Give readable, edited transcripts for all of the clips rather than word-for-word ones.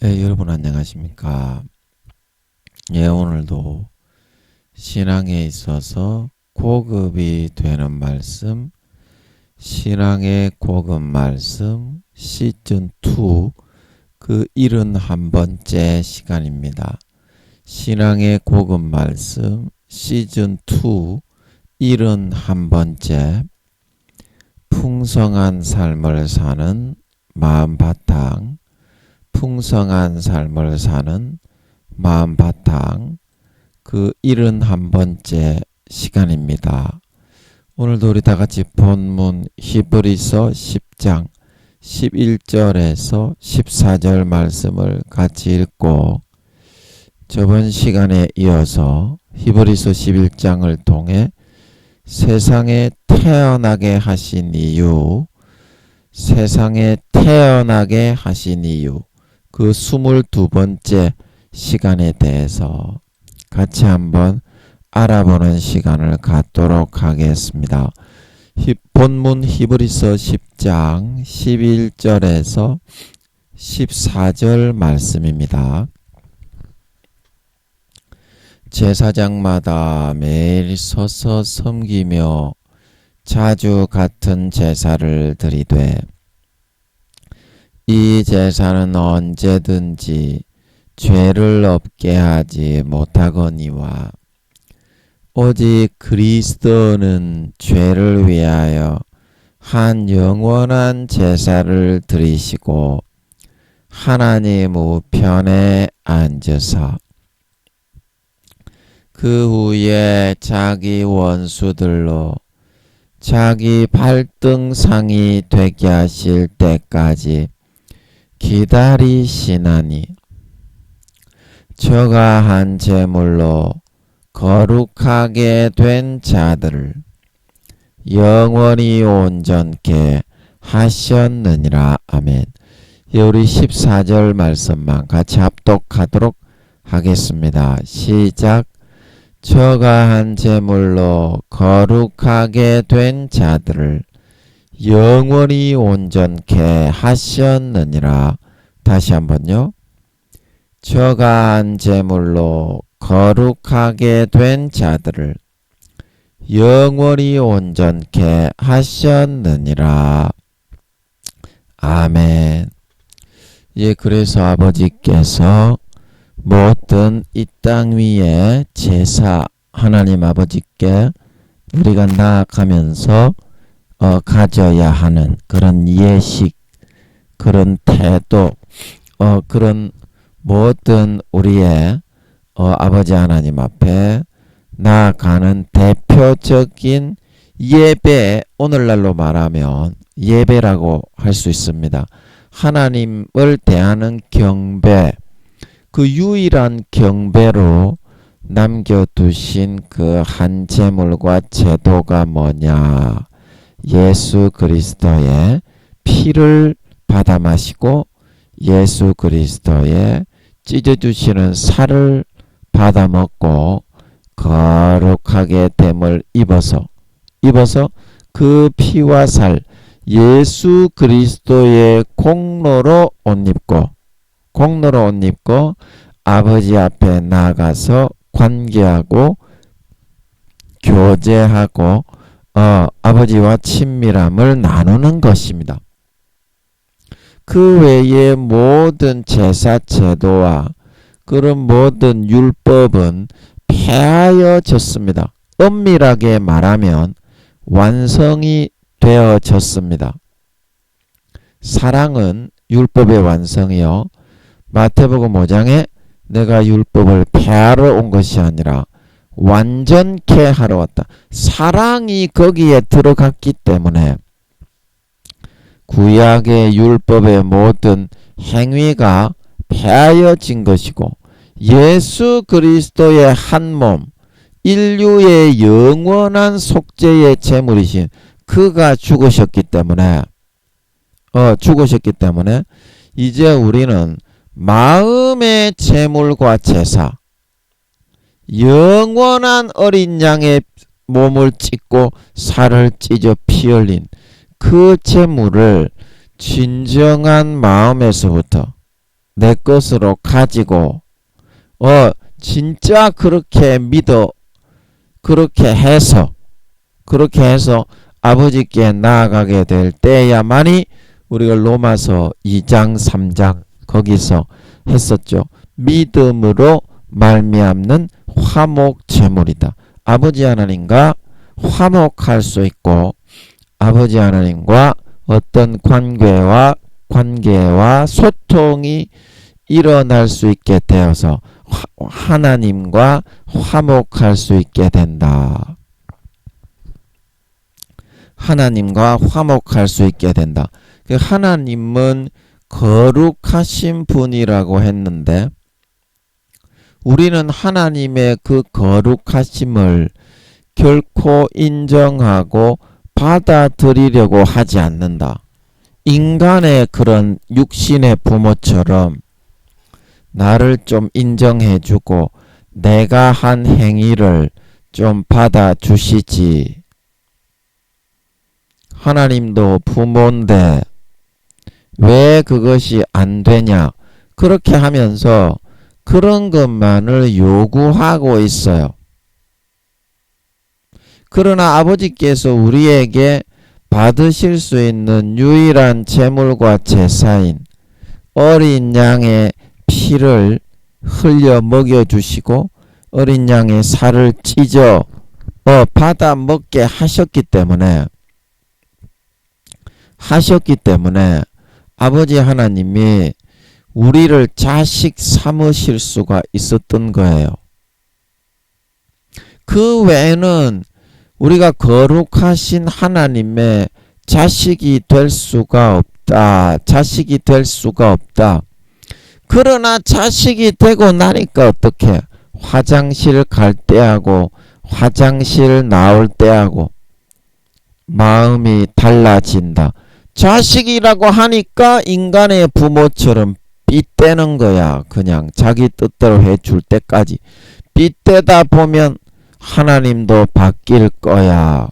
여러분 안녕하십니까? 오늘도 신앙에 있어서 고급이 되는 말씀, 신앙의 고급 말씀 시즌2 그 71번째 시간입니다. 신앙의 고급 말씀 시즌2 71번째 풍성한 삶을 사는 마음 바탕, 풍성한 삶을 사는 마음 바탕 그 71번째 시간입니다. 오늘도 우리 다같이 본문 히브리서 10장 11절에서 14절 말씀을 같이 읽고 저번 시간에 이어서 히브리서 11장을 통해 세상에 태어나게 하신 이유, 세상에 태어나게 하신 이유 그 22번째 시간에 대해서 같이 한번 알아보는 시간을 갖도록 하겠습니다. 본문 히브리서 10장 11절에서 14절 말씀입니다. 제사장마다 매일 서서 섬기며 자주 같은 제사를 드리되 이 제사는 언제든지 죄를 없게 하지 못하거니와 오직 그리스도는 죄를 위하여 한 영원한 제사를 드리시고 하나님 우편에 앉으사 그 후에 자기 원수들로 자기 발등상이 되게 하실 때까지 기다리시나니 저가 한 제물로 거룩하게 된 자들을 영원히 온전케 하셨느니라. 아멘. 우리 14절 말씀만 같이 합독하도록 하겠습니다. 시작. 저가 한 제물로 거룩하게 된 자들을 영원히 온전케 하셨느니라. 다시 한번요. 저가 한 제물로 거룩하게 된 자들을 영원히 온전케 하셨느니라. 아멘. 그래서 아버지께서 모든 이 땅 위에 제사 하나님 아버지께 우리가 나아가면서 가져야 하는 그런 예식, 그런 태도, 그런 모든 우리의 아버지 하나님 앞에 나아가는 대표적인 예배, 오늘날로 말하면 예배라고 할 수 있습니다. 하나님을 대하는 경배, 그 유일한 경배로 남겨두신 그 한 제물과 제도가 뭐냐? 예수 그리스도의 피를 받아 마시고 예수 그리스도의 찢어주시는 살을 받아 먹고 거룩하게 됨을 입어서 그 피와 살 예수 그리스도의 공로로 옷 입고 아버지 앞에 나가서 관계하고 교제하고 아버지와 친밀함을 나누는 것입니다. 그 외의 모든 제사 제도와 그런 모든 율법은 폐하여졌습니다. 엄밀하게 말하면 완성이 되어졌습니다. 사랑은 율법의 완성이요. 마태복음 5장에 내가 율법을 폐하러 온 것이 아니라 완전케 하러 왔다. 사랑이 거기에 들어갔기 때문에 구약의 율법의 모든 행위가 폐하여진 것이고 예수 그리스도의 한 몸, 인류의 영원한 속죄의 제물이신 그가 죽으셨기 때문에 이제 우리는 마음의 제물과 제사, 영원한 어린 양의 몸을 찢고 살을 찢어 피 흘린 그 제물을 진정한 마음에서부터 내 것으로 가지고 진짜 그렇게 믿어 그렇게 해서 아버지께 나아가게 될 때야만이 우리가 로마서 2장 3장 거기서 했었죠. 믿음으로 말미암는 화목 제물이다. 아버지 하나님과 화목할 수 있고 아버지 하나님과 어떤 관계와 소통이 일어날 수 있게 되어서 하나님과 화목할 수 있게 된다. 하나님과 화목할 수 있게 된다. 하나님은 거룩하신 분이라고 했는데 우리는 하나님의 그 거룩하심을 결코 인정하고 받아들이려고 하지 않는다. 인간의 그런 육신의 부모처럼 나를 좀 인정해주고 내가 한 행위를 좀 받아주시지. 하나님도 부모인데 왜 그것이 안 되냐? 그렇게 하면서 그런 것만을 요구하고 있어요. 그러나 아버지께서 우리에게 받으실 수 있는 유일한 제물과 제사인 어린 양의 피를 흘려 먹여주시고 어린 양의 살을 찢어 받아 먹게 하셨기 때문에 아버지 하나님이 우리를 자식 삼으실 수가 있었던 거예요. 그 외에는 우리가 거룩하신 하나님의 자식이 될 수가 없다. 그러나 자식이 되고 나니까 어떻게? 화장실 갈 때하고 화장실 나올 때하고 마음이 달라진다. 자식이라고 하니까 인간의 부모처럼 빗대는 거야. 그냥 자기 뜻대로 해줄 때까지. 빗대다 보면 하나님도 바뀔 거야.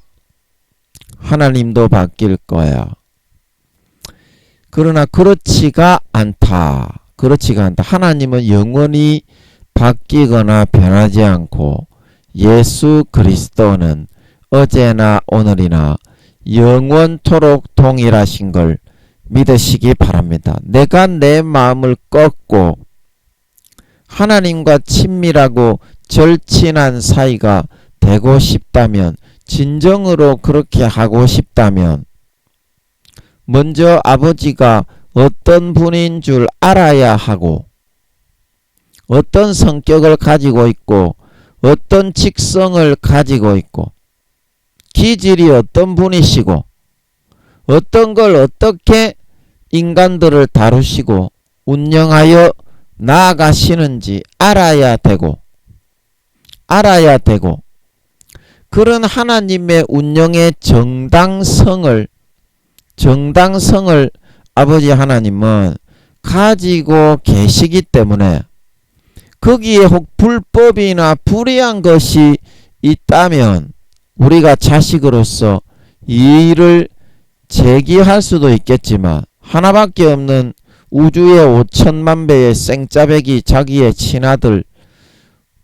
그러나 그렇지가 않다. 하나님은 영원히 바뀌거나 변하지 않고 예수 그리스도는 어제나 오늘이나 영원토록 동일하신 걸 믿으시기 바랍니다. 내가 내 마음을 꺾고 하나님과 친밀하고 절친한 사이가 되고 싶다면, 진정으로 그렇게 하고 싶다면 먼저 아버지가 어떤 분인 줄 알아야 하고 어떤 성격을 가지고 있고 어떤 직성을 가지고 있고 기질이 어떤 분이시고 어떤 걸 어떻게 인간들을 다루시고 운영하여 나아가시는지 알아야 되고 그런 하나님의 운영의 정당성을 아버지 하나님은 가지고 계시기 때문에 거기에 혹 불법이나 불의한 것이 있다면 우리가 자식으로서 이의를 제기할 수도 있겠지만 하나밖에 없는 우주의 5천만 배의 생짜배기 자기의 친아들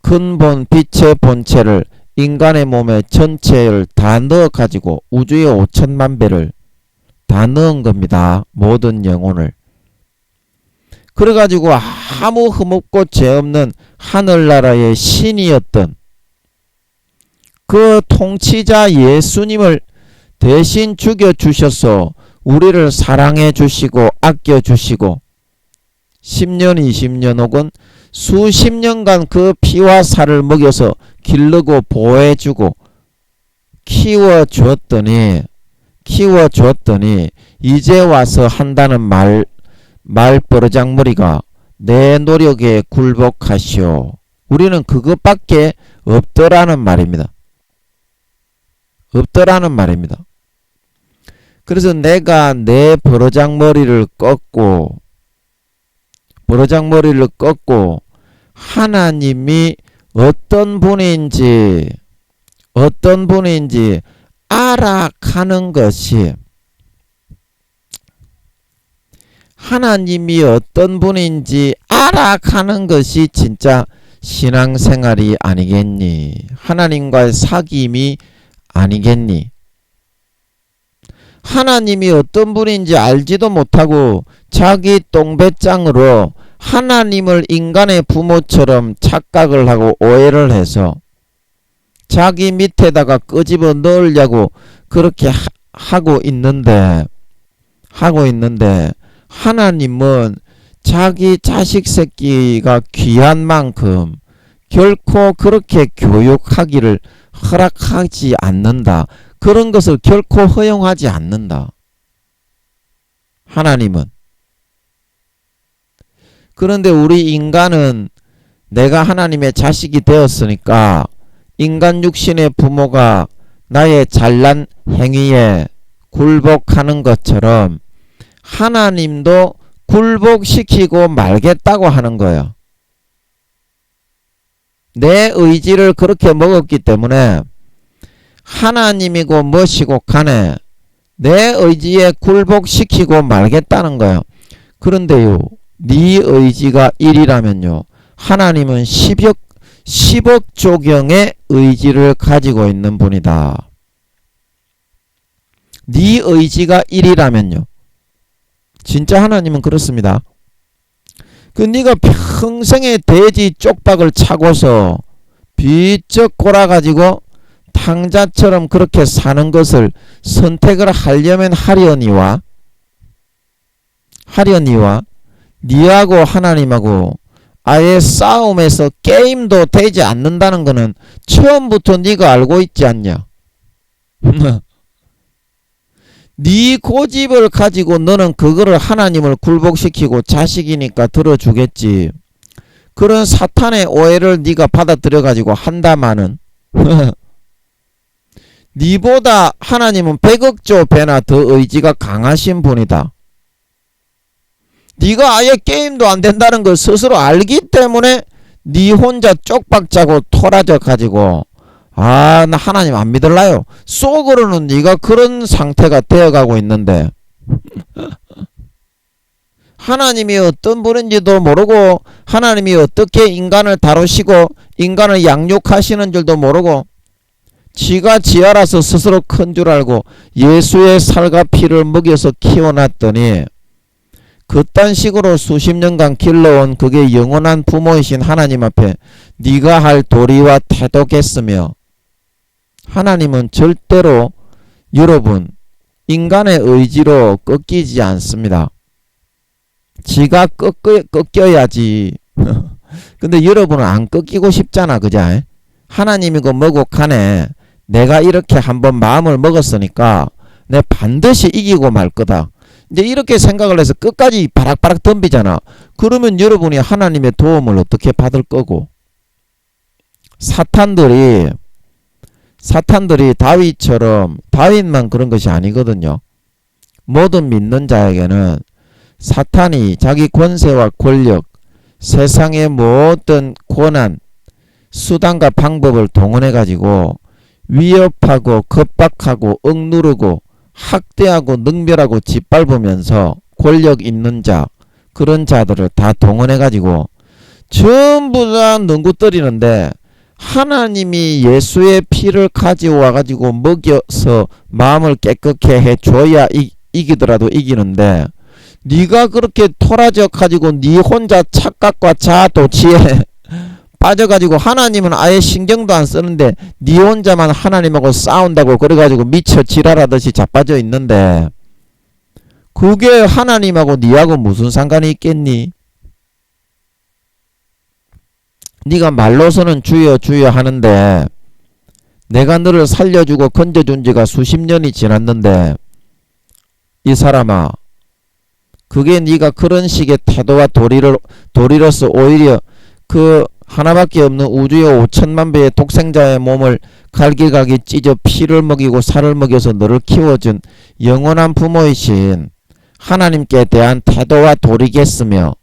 근본 빛의 본체를 인간의 몸의 전체를 다 넣어가지고 우주의 5천만 배를 다 넣은 겁니다. 모든 영혼을. 그래가지고 아무 흠없고 죄 없는 하늘나라의 신이었던 그 통치자 예수님을 대신 죽여주셔서 우리를 사랑해 주시고 아껴 주시고 10년 20년 혹은 수십 년간 그 피와 살을 먹여서 기르고 보호해주고 키워주었더니 이제 와서 한다는 말버르장머리가 내 노력에 굴복하시오. 우리는 그것밖에 없더라는 말입니다. 그래서 내가 내 버르장머리를 꺾고 하나님이 어떤 분인지 알아가는 것이 하나님이 어떤 분인지 알아가는 것이 진짜 신앙생활이 아니겠니? 하나님과의 사귐이 아니겠니? 하나님이 어떤 분인지 알지도 못하고 자기 똥배짱으로 하나님을 인간의 부모처럼 착각을 하고 오해를 해서 자기 밑에다가 끄집어 넣으려고 그렇게 하고 있는데 하나님은 자기 자식 새끼가 귀한 만큼 결코 그렇게 교육하기를 허락하지 않는다. 그런 것을 결코 허용하지 않는다. 하나님은. 그런데 우리 인간은 내가 하나님의 자식이 되었으니까 인간 육신의 부모가 나의 잘난 행위에 굴복하는 것처럼 하나님도 굴복시키고 말겠다고 하는 거예요. 내 의지를 그렇게 먹었기 때문에 하나님이고 무엇이고 간에 내 의지에 굴복시키고 말겠다는 거예요. 그런데요, 네 의지가 1이라면요 하나님은 10억 조경의 의지를 가지고 있는 분이다. 네 의지가 1이라면요 진짜 하나님은 그렇습니다. 그 네가 평생에 돼지 쪽박을 차고서 비쩍 골아가지고 탕자처럼 그렇게 사는 것을 선택을 하려면 하려니와 니하고 하나님하고 아예 싸움에서 게임도 되지 않는다는 것은 처음부터 네가 알고 있지 않냐? 네 고집을 가지고 너는 그거를 하나님을 굴복시키고 자식이니까 들어주겠지. 그런 사탄의 오해를 네가 받아들여 가지고 한다마는 네보다 하나님은 100억조 배나 더 의지가 강하신 분이다. 네가 아예 게임도 안 된다는 걸 스스로 알기 때문에 네 혼자 쪽박자고 토라져 가지고 나 하나님 안 믿을라요. 속으로는 네가 그런 상태가 되어가고 있는데 하나님이 어떤 분인지도 모르고 하나님이 어떻게 인간을 다루시고 인간을 양육하시는 줄도 모르고 지가 지 알아서 스스로 큰 줄 알고 예수의 살과 피를 먹여서 키워놨더니 그딴 식으로 수십 년간 길러온 그게 영원한 부모이신 하나님 앞에 네가 할 도리와 태도겠으며 하나님은 절대로 여러분 인간의 의지로 꺾이지 않습니다. 지가 꺾여야지. 근데 여러분은 안 꺾이고 싶잖아. 그자? 하나님이고 뭐고 간에 내가 이렇게 한번 마음을 먹었으니까 내 반드시 이기고 말 거다. 이제 이렇게 생각을 해서 끝까지 바락바락 덤비잖아. 그러면 여러분이 하나님의 도움을 어떻게 받을 거고? 사탄들이 다윗처럼 다윗만 그런 것이 아니거든요. 모든 믿는 자에게는 사탄이 자기 권세와 권력, 세상의 모든 권한, 수단과 방법을 동원해 가지고 위협하고 겁박하고 억누르고 학대하고 능멸하고 짓밟으면서 권력 있는 자, 그런 자들을 다 동원해 가지고 전부 다 능구떨이는데 하나님이 예수의 피를 가져와 가지고 먹여서 마음을 깨끗게 해줘야 이기더라도 이기는데 네가 그렇게 토라져 가지고 네 혼자 착각과 자아도취에 빠져가지고 하나님은 아예 신경도 안 쓰는데 네 혼자만 하나님하고 싸운다고 그래가지고 미쳐 지랄하듯이 자빠져 있는데 그게 하나님하고 네하고 무슨 상관이 있겠니? 네가 말로서는 주여 주여 하는데 내가 너를 살려주고 건져준 지가 수십 년이 지났는데 이 사람아, 그게 네가 그런 식의 태도와 도리로서 오히려 그 하나밖에 없는 우주의 5천만 배의 독생자의 몸을 갈기갈기 찢어 피를 먹이고 살을 먹여서 너를 키워준 영원한 부모이신 하나님께 대한 태도와 도리겠으며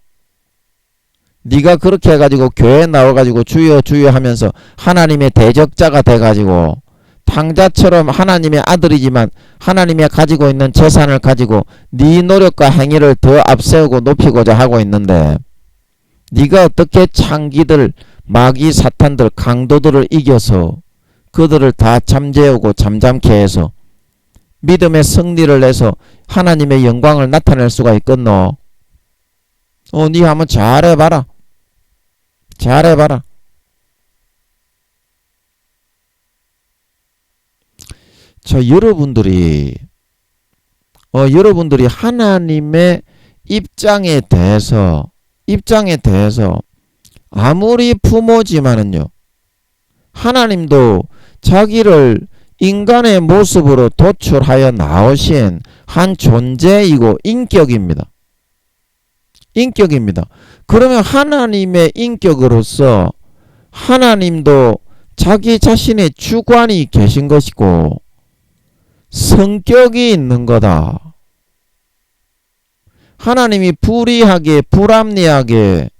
네가 그렇게 해가지고 교회에 나와가지고 주여 주여 하면서 하나님의 대적자가 돼가지고 탕자처럼 하나님의 아들이지만 하나님이 가지고 있는 재산을 가지고 네 노력과 행위를 더 앞세우고 높이고자 하고 있는데 네가 어떻게 창기들, 마귀, 사탄들, 강도들을 이겨서 그들을 다 잠재우고 잠잠케 해서 믿음의 승리를 내서 하나님의 영광을 나타낼 수가 있겠노? 네 한번 잘해봐라. 잘해봐라. 여러분들이 하나님의 입장에 대해서 아무리 부모지만은요, 하나님도 자기를 인간의 모습으로 도출하여 나오신 한 존재이고 인격입니다. 그러면 하나님의 인격으로서 하나님도 자기 자신의 주관이 계신 것이고 성격이 있는 거다. 하나님이 불의하게 불합리하게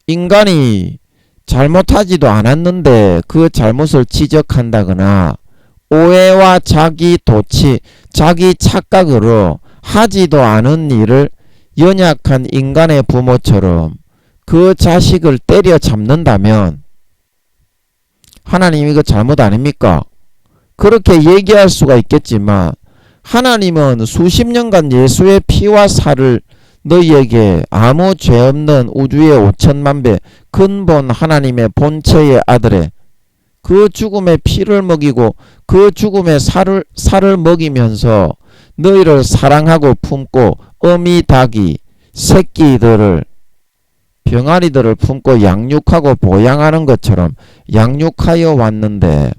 인간이 잘못하지도 않았는데 그 잘못을 지적한다거나 오해와 자기 도치, 자기 착각으로 하지도 않은 일을 연약한 인간의 부모처럼 그 자식을 때려잡는다면 하나님 이거 잘못 아닙니까? 그렇게 얘기할 수가 있겠지만 하나님은 수십 년간 예수의 피와 살을 너희에게 아무 죄 없는 우주의 5천만 배 근본 하나님의 본체의 아들의 그 죽음의 피를 먹이고 그 죽음의 살을 먹이면서 너희를 사랑하고 품고 어미 닭이 새끼들을 병아리들을 품고 양육하고 보양하는 것처럼 양육하여 왔는데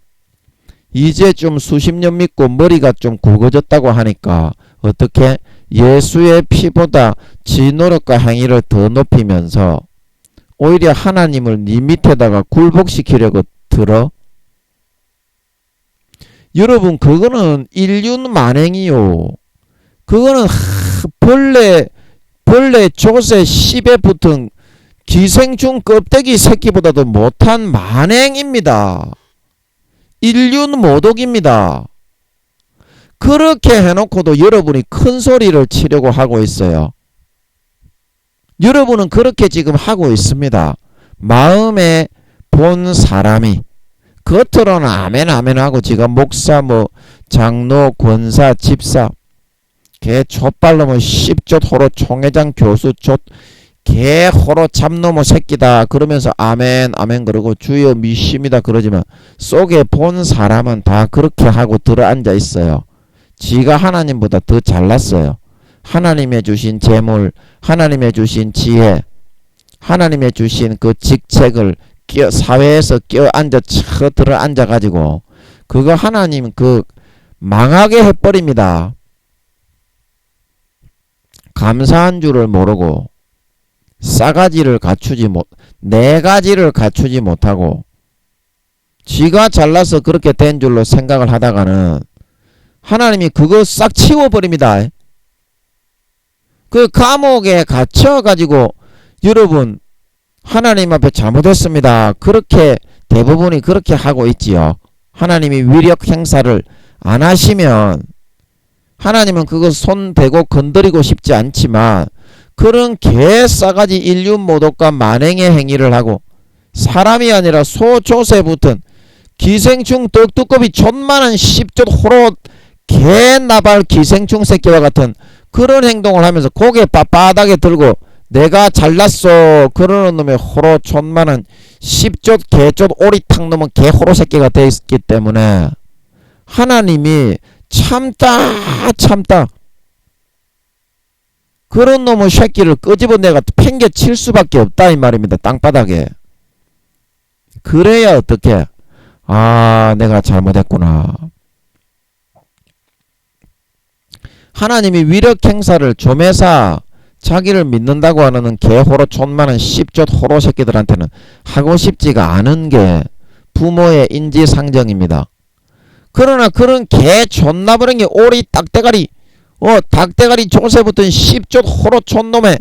이제 좀 수십 년 믿고 머리가 좀 굵어졌다고 하니까 어떻게 예수의 피보다 지 노력과 행위를 더 높이면서 오히려 하나님을 네 밑에다가 굴복시키려고 들어? 여러분 그거는 인륜 만행이요. 그거는 벌레 조새 씹에 붙은 기생충 껍데기 새끼보다도 못한 만행입니다. 인륜 모독입니다. 그렇게 해놓고도 여러분이 큰 소리를 치려고 하고 있어요. 여러분은 그렇게 지금 하고 있습니다. 마음에 본 사람이 겉으로는 아멘 아멘 하고 지가 목사 장로 권사 집사 개 족발놈의 십조 호로 총회장 교수 개 호로 잡놈의 새끼다 그러면서 아멘 아멘 그러고 주여 믿습니다 그러지만 속에 본 사람은 다 그렇게 하고 들어앉아 있어요. 지가 하나님보다 더 잘났어요. 하나님의 주신 재물, 하나님의 주신 지혜, 하나님의 주신 그 직책을 사회에서 껴앉아 들어앉아 가지고 그거 하나님 망하게 해버립니다. 감사한 줄을 모르고 네 가지를 갖추지 못하고 지가 잘나서 그렇게 된 줄로 생각을 하다가는 하나님이 그거 싹 치워버립니다. 그 감옥에 갇혀가지고 여러분 하나님 앞에 잘못했습니다. 그렇게 대부분이 그렇게 하고 있지요. 하나님이 위력 행사를 안 하시면 하나님은 그거 손 대고 건드리고 싶지 않지만 그런 개 싸가지 인륜 모독과 만행의 행위를 하고 사람이 아니라 소 조새 붙은 기생충 떡두꺼비 존만한 십조 호로 개나발 기생충 새끼와 같은 그런 행동을 하면서 고개 빳빳하게 들고 내가 잘났어 그러는 놈의 호로 존만한 십조 개조 오리탕 놈은 개 호로 새끼가 되어 있기 때문에 하나님이 참다 그런 놈의 새끼를 끄집어내가 팽개칠 수밖에 없다 이 말입니다. 땅바닥에. 그래야 어떻게 내가 잘못했구나. 하나님이 위력 행사를 조매사 자기를 믿는다고 하는 개호로 촌만한 십조 호로 새끼들한테는 하고 싶지가 않은 게 부모의 인지상정입니다. 그러나 그런 개 존나버린 게 오리 닭대가리 닭대가리 조새 붙은 십조 호로 촌놈의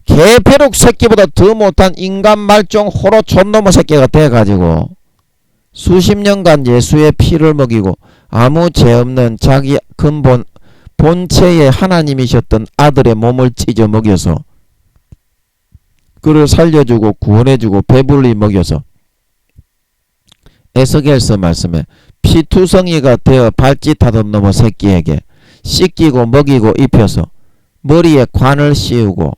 개벼룩 새끼보다 더 못한 인간 말종 호로 촌놈의 새끼가 돼가지고 수십 년간 예수의 피를 먹이고 아무 죄 없는 자기 근본 본체의 하나님이셨던 아들의 몸을 찢어 먹여서 그를 살려주고 구원해주고 배불리 먹여서 에스겔서 말씀에 피투성이가 되어 발짓하던 놈의 새끼에게 씻기고 먹이고 입혀서 머리에 관을 씌우고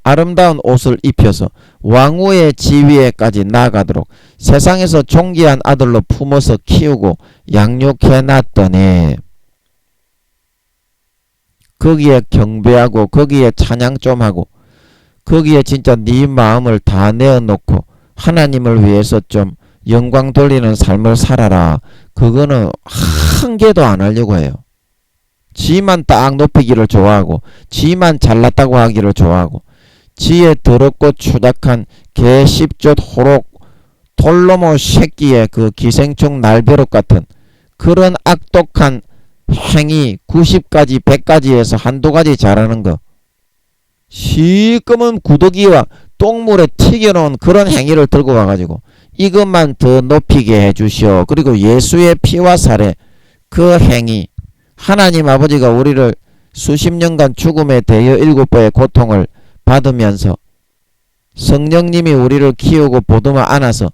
아름다운 옷을 입혀서 왕후의 지위에까지 나아가도록 세상에서 존귀한 아들로 품어서 키우고 양육해 놨더니 거기에 경배하고 거기에 찬양 좀 하고 거기에 진짜 네 마음을 다 내어놓고 하나님을 위해서 좀 영광 돌리는 삶을 살아라. 그거는 한 개도 안 하려고 해요. 지만 딱 높이기를 좋아하고 지만 잘났다고 하기를 좋아하고 지의 더럽고 추잡한 개 십젓 호록 돌로모 새끼의 그 기생충 날벼락 같은 그런 악독한 행위 90가지 100가지에서 한두 가지 잘하는 거 시꺼먼 구더기와 똥물에 튀겨놓은 그런 행위를 들고 와가지고 이것만 더 높이게 해주시오. 그리고 예수의 피와 살의 그 행위 하나님 아버지가 우리를 수십 년간 죽음에 대여 7배의 고통을 받으면서 성령님이 우리를 키우고 보듬어 안아서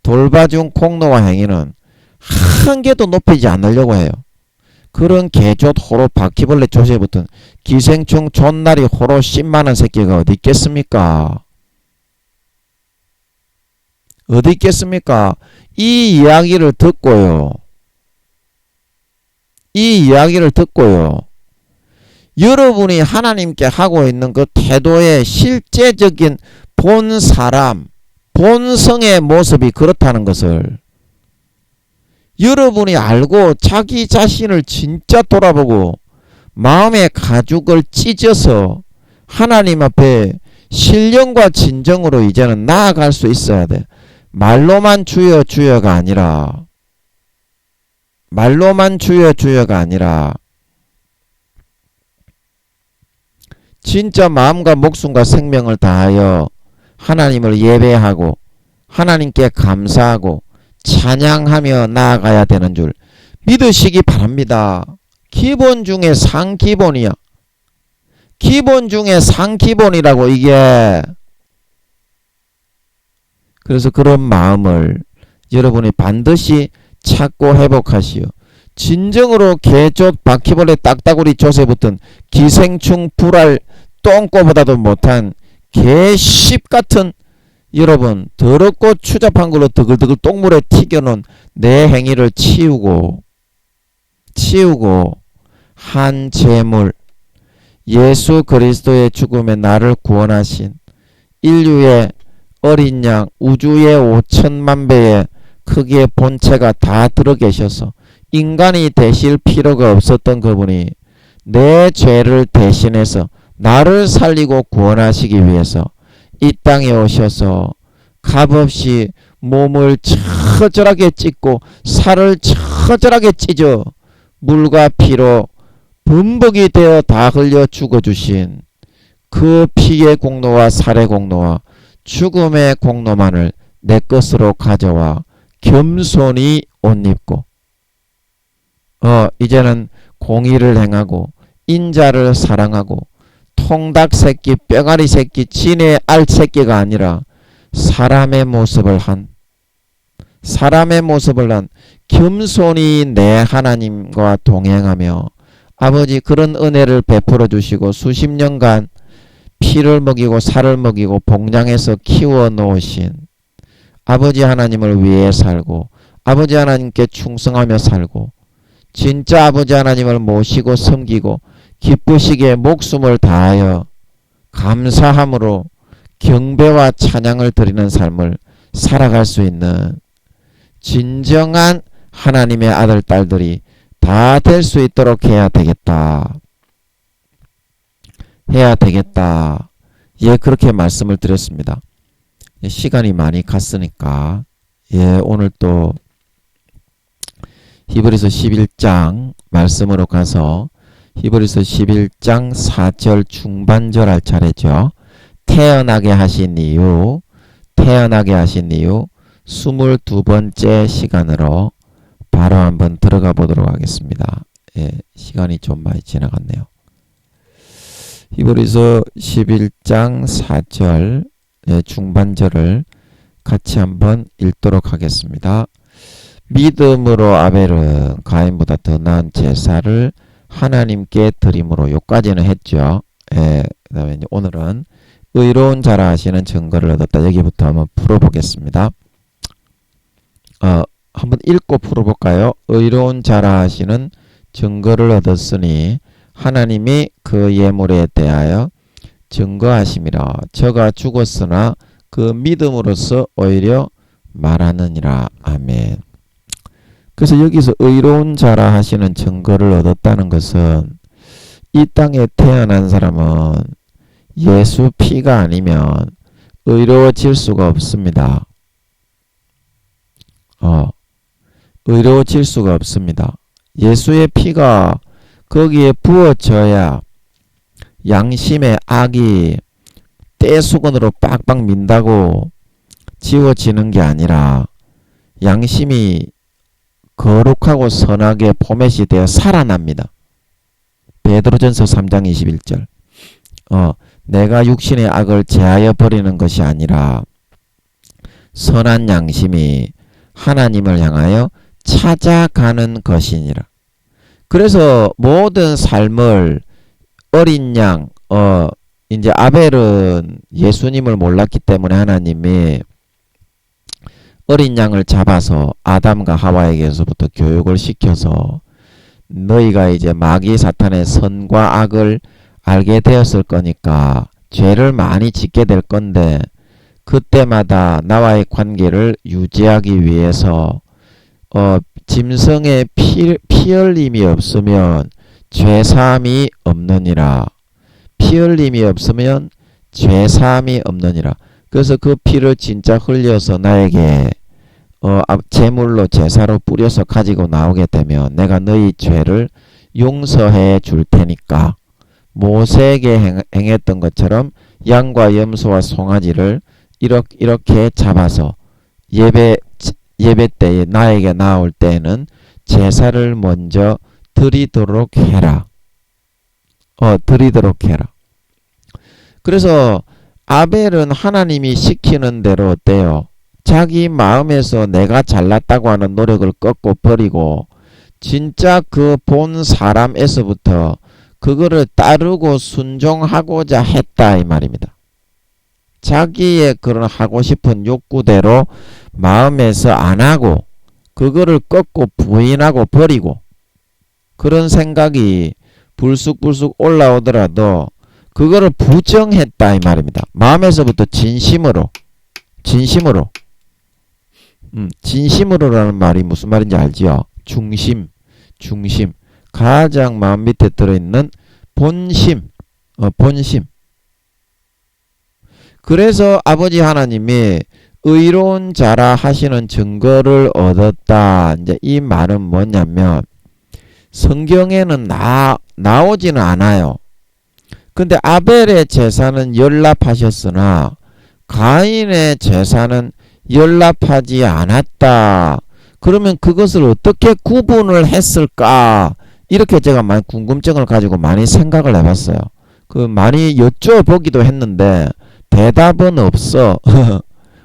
돌봐준 공로와 행위는 한 개도 높이지 않으려고 해요. 그런 개조 호로 바퀴벌레 조세부터 기생충 존나리 호로 10만원 새끼가 어디 있겠습니까? 어디 있겠습니까? 이 이야기를 듣고요. 여러분이 하나님께 하고 있는 그 태도의 실제적인 본 사람, 본성의 모습이 그렇다는 것을 여러분이 알고 자기 자신을 진짜 돌아보고 마음의 가죽을 찢어서 하나님 앞에 신령과 진정으로 이제는 나아갈 수 있어야 돼. 말로만 주여 주여가 아니라 진짜 마음과 목숨과 생명을 다하여 하나님을 예배하고 하나님께 감사하고 찬양하며 나아가야 되는 줄 믿으시기 바랍니다. 기본 중에 상기본이야. 기본 중에 상기본이라고 이게. 그래서 그런 마음을 여러분이 반드시 찾고 회복하시오. 진정으로 개조 바퀴벌레 딱따구리 조세 붙은 기생충 불알 똥꼬보다도 못한 개씹 같은 여러분 더럽고 추잡한 걸로 드글드글 똥물에 튀겨놓은 내 행위를 치우고 한 재물 예수 그리스도의 죽음에 나를 구원하신 인류의 어린 양 우주의 5천만 배의 크기의 본체가 다 들어 계셔서 인간이 되실 필요가 없었던 그분이 내 죄를 대신해서 나를 살리고 구원하시기 위해서 이 땅에 오셔서 값없이 몸을 처절하게 찢고 살을 처절하게 찢어 물과 피로 범벅이 되어 다 흘려 죽어주신 그 피의 공로와 살의 공로와 죽음의 공로만을 내 것으로 가져와 겸손히 옷 입고 이제는 공의를 행하고 인자를 사랑하고 통닭 새끼 뼈가리 새끼 진의 알 새끼가 아니라 사람의 모습을 한 겸손히 내 하나님과 동행하며 아버지 그런 은혜를 베풀어 주시고 수십 년간 피를 먹이고 살을 먹이고 봉장해서 키워 놓으신 아버지 하나님을 위해 살고 아버지 하나님께 충성하며 살고 진짜 아버지 하나님을 모시고 섬기고 기쁘시게 목숨을 다하여 감사함으로 경배와 찬양을 드리는 삶을 살아갈 수 있는 진정한 하나님의 아들 딸들이 다 될 수 있도록 해야 되겠다. 예, 그렇게 말씀을 드렸습니다. 시간이 많이 갔으니까 오늘 또 히브리서 11장 말씀으로 가서 히브리서 11장 4절 중반절 할 차례죠. 태어나게 하신 이유 22번째 시간으로 바로 한번 들어가 보도록 하겠습니다. 예, 시간이 좀 많이 지나갔네요. 히브리서 11장 4절 중반절을 같이 한번 읽도록 하겠습니다. 믿음으로 아벨은 가인보다 더 나은 제사를 하나님께 드림으로, 요까지는 했죠. 그 다음에 오늘은 의로운 자라 하시는 증거를 얻었다. 여기부터 한번 풀어보겠습니다. 한번 읽고 풀어볼까요? 의로운 자라 하시는 증거를 얻었으니 하나님이 그 예물에 대하여 증거하심이라. 저가 죽었으나 그 믿음으로써 오히려 말하느니라. 아멘. 그래서 여기서 의로운 자라 하시는 증거를 얻었다는 것은 이 땅에 태어난 사람은 예수 피가 아니면 의로워질 수가 없습니다. 의로워질 수가 없습니다. 예수의 피가 거기에 부어져야 양심의 악이 떼수건으로 빡빡 민다고 지워지는 게 아니라 양심이 거룩하고 선하게 포맷이 되어 살아납니다. 베드로전서 3장 21절. 내가 육신의 악을 제하여 버리는 것이 아니라 선한 양심이 하나님을 향하여 찾아가는 것이니라. 그래서 모든 삶을 어린 양, 이제 아벨은 예수님을 몰랐기 때문에 하나님이 어린 양을 잡아서 아담과 하와에게서부터 교육을 시켜서 너희가 이제 마귀 사탄의 선과 악을 알게 되었을 거니까 죄를 많이 짓게 될 건데 그때마다 나와의 관계를 유지하기 위해서 짐승의 피 흘림이 없으면 죄사함이 없느니라. 피 흘림이 없으면 죄사함이 없느니라. 그래서 그 피를 진짜 흘려서 나에게 제물로 제사로 뿌려서 가지고 나오게 되면 내가 너희 죄를 용서해 줄 테니까 모세에게 행했던 것처럼 양과 염소와 송아지를 이렇게 잡아서 예배 때에 나에게 나올 때에는 제사를 먼저 드리도록 해라. 드리도록 해라. 그래서 아벨은 하나님이 시키는 대로 어때요? 자기 마음에서 내가 잘났다고 하는 노력을 꺾고 버리고 진짜 그 본 사람에서부터 그거를 따르고 순종하고자 했다 이 말입니다. 자기의 그런 하고 싶은 욕구대로 마음에서 안 하고 그거를 꺾고 부인하고 버리고 그런 생각이 불쑥불쑥 올라오더라도 그거를 부정했다 이 말입니다. 마음에서부터 진심으로라는 말이 무슨 말인지 알지요? 중심 가장 마음 밑에 들어있는 본심. 그래서 아버지 하나님이 의로운 자라 하시는 증거를 얻었다. 이제 이 말은 뭐냐면 성경에는 나오지는 않아요. 근데 아벨의 제사는 연락하셨으나 가인의 제사는 연락하지 않았다. 그러면 그것을 어떻게 구분을 했을까? 이렇게 제가 많이 궁금증을 가지고 많이 생각을 해봤어요. 많이 여쭤보기도 했는데 대답은 없어.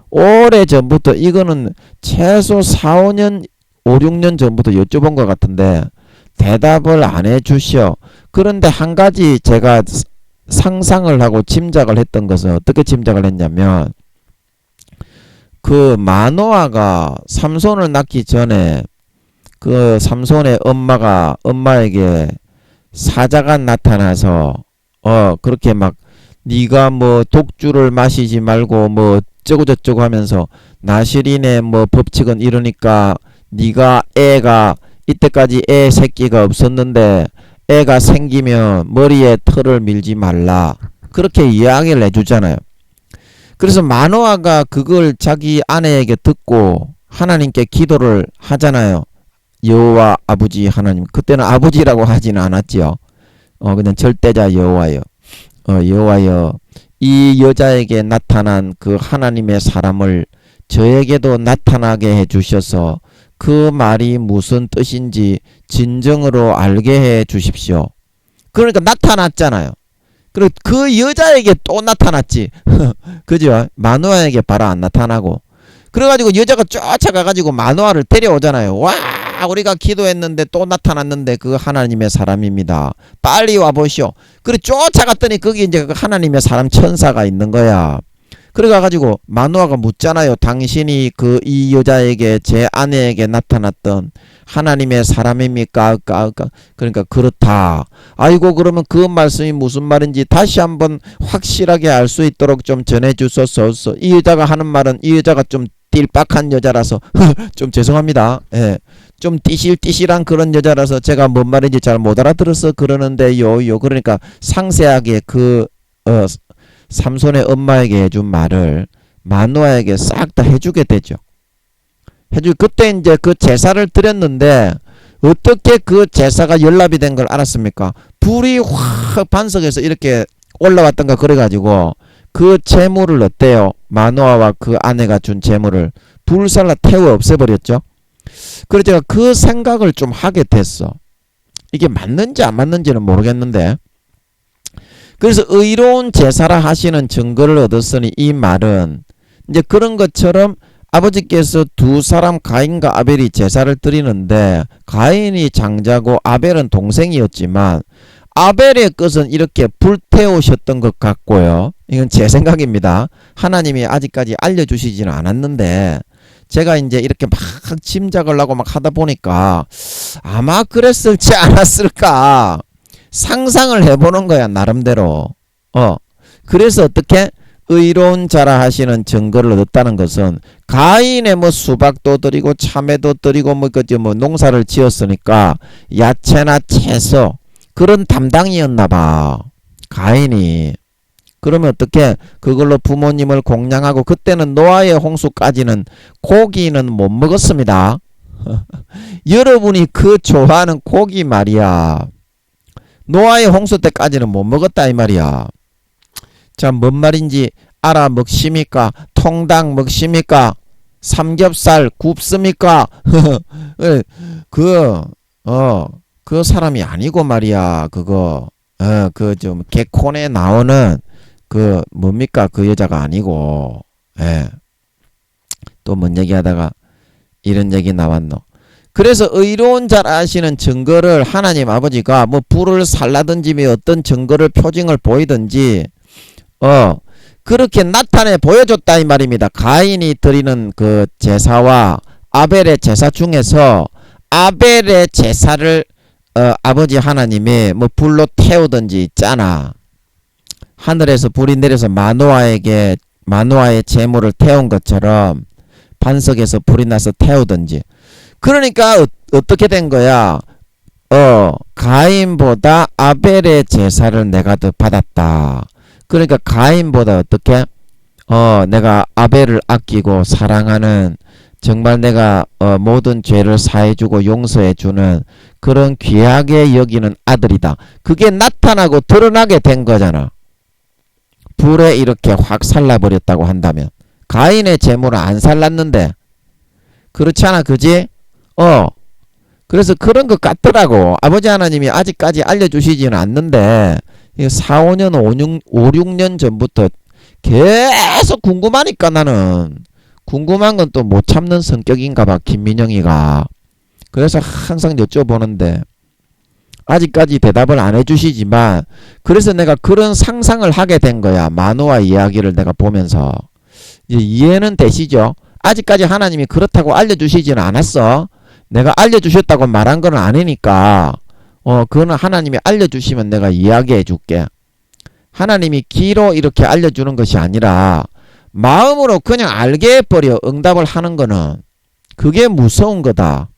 오래 전부터 이거는 최소 4, 5년, 5, 6년 전부터 여쭤본 것 같은데 대답을 안 해주셔. 그런데 한 가지 제가 상상을 하고 짐작을 했던 것은 어떻게 짐작을 했냐면 그 마노아가 삼손을 낳기 전에 그 삼손의 엄마에게 사자가 나타나서 그렇게 막 네가 뭐 독주를 마시지 말고 뭐 어쩌고 저쩌고 하면서 나시린의 뭐 법칙은 이러니까 네가 애가 이때까지 애 새끼가 없었는데 애가 생기면 머리에 털을 밀지 말라 그렇게 이야기를 해주잖아요. 그래서 마노아가 그걸 자기 아내에게 듣고 하나님께 기도를 하잖아요. 여호와 아버지 하나님, 그때는 아버지라고 하지는 않았지요. 그냥 절대자 여호와여, 여호와여 이 여자에게 나타난 그 하나님의 사람을 저에게도 나타나게 해주셔서 그 말이 무슨 뜻인지 진정으로 알게 해 주십시오. 그러니까 나타났잖아요. 그리고 그 여자에게 또 나타났지. 그죠? 마누아에게 바로 안 나타나고. 그래가지고 여자가 쫓아가가지고 마누아를 데려오잖아요. 와, 우리가 기도했는데 또 나타났는데 그 하나님의 사람입니다. 빨리 와보시오. 그래 쫓아갔더니 거기 이제 그 하나님의 사람 천사가 있는 거야. 그래가지고 마누아가 묻잖아요. 당신이 그 이 여자에게 제 아내에게 나타났던 하나님의 사람입니까? 그러니까 그렇다. 아이고 그러면 그 말씀이 무슨 말인지 다시 한번 확실하게 알 수 있도록 좀 전해주소서. 이 여자가 하는 말은 이 여자가 좀 띨빡한 여자라서 좀 죄송합니다. 예. 좀 띠실띠실한 그런 여자라서 제가 뭔 말인지 잘 못 알아들어서 그러는데요. 그러니까 상세하게 그 삼손의 엄마에게 해준 말을 마누아에게 싹 다 해주게 되죠. 그때 이제 그 제사를 드렸는데 어떻게 그 제사가 연락이 된 걸 알았습니까? 불이 확 반석에서 이렇게 올라왔던가 그래가지고 그 재물을 어때요? 마누아와 그 아내가 준 재물을 불살라 태워 없애버렸죠. 그래서 제가 그 생각을 좀 하게 됐어. 이게 맞는지 안 맞는지는 모르겠는데, 그래서 의로운 제사라 하시는 증거를 얻었으니 이 말은 이제 그런 것처럼 아버지께서 두 사람 가인과 아벨이 제사를 드리는데 가인이 장자고 아벨은 동생이었지만 아벨의 것은 이렇게 불태우셨던 것 같고요. 이건 제 생각입니다. 하나님이 아직까지 알려주시지는 않았는데 제가 이제 이렇게 막 짐작을 하고 막 하다 보니까 아마 그랬을지 않았을까 상상을 해보는 거야 나름대로. 그래서 어떻게 의로운 자라 하시는 증거를 얻었다는 것은 가인의 뭐 수박도 드리고 참외도 드리고 뭐 농사를 지었으니까 야채나 채소 그런 담당이었나봐 가인이. 그러면 어떻게 그걸로 부모님을 공양하고, 그때는 노아의 홍수까지는 고기는 못 먹었습니다. 여러분이 그 좋아하는 고기 말이야, 노아의 홍수 때까지는 못 먹었다 이 말이야. 자, 뭔 말인지 알아 먹십니까? 통닭 먹십니까? 삼겹살 굽습니까? 그 사람이 아니고 말이야. 그거 그 좀 개콘에 나오는 그 뭡니까? 그 여자가 아니고. 예. 또 뭔 얘기하다가 이런 얘기 나왔노. 그래서 의로운 자라 하시는 증거를 하나님 아버지가 뭐 불을 살라든지 어떤 증거를 표징을 보이든지 그렇게 나타내 보여줬다 이 말입니다. 가인이 드리는 그 제사와 아벨의 제사 중에서 아벨의 제사를 아버지 하나님이 뭐 불로 태우든지 있잖아. 하늘에서 불이 내려서 마노아의 재물을 태운 것처럼 반석에서 불이 나서 태우든지. 그러니까 어떻게 된 거야? 가인보다 아벨의 제사를 내가 더 받았다. 그러니까 가인보다 어떻게 내가 아벨을 아끼고 사랑하는, 정말 내가 모든 죄를 사해주고 용서해주는 그런 귀하게 여기는 아들이다. 그게 나타나고 드러나게 된 거잖아. 불에 이렇게 확 살라버렸다고 한다면 가인의 재물은 안 살랐는데 그렇잖아, 그지? 그래서 그런 것 같더라고. 아버지 하나님이 아직까지 알려주시지는 않는데 4, 5년, 5, 6년 전부터 계속 궁금하니까 나는 궁금한 건 또 못 참는 성격인가 봐, 김민영이가. 그래서 항상 여쭤보는데 아직까지 대답을 안 해주시지만, 그래서 내가 그런 상상을 하게 된 거야. 마노아 이야기를 내가 보면서. 이제 이해는 되시죠? 아직까지 하나님이 그렇다고 알려주시지는 않았어. 내가 알려주셨다고 말한 건 아니니까 그거는 하나님이 알려주시면 내가 이야기해 줄게. 하나님이 귀로 이렇게 알려주는 것이 아니라 마음으로 그냥 알게 해버려. 응답을 하는 거는 그게 무서운 거다.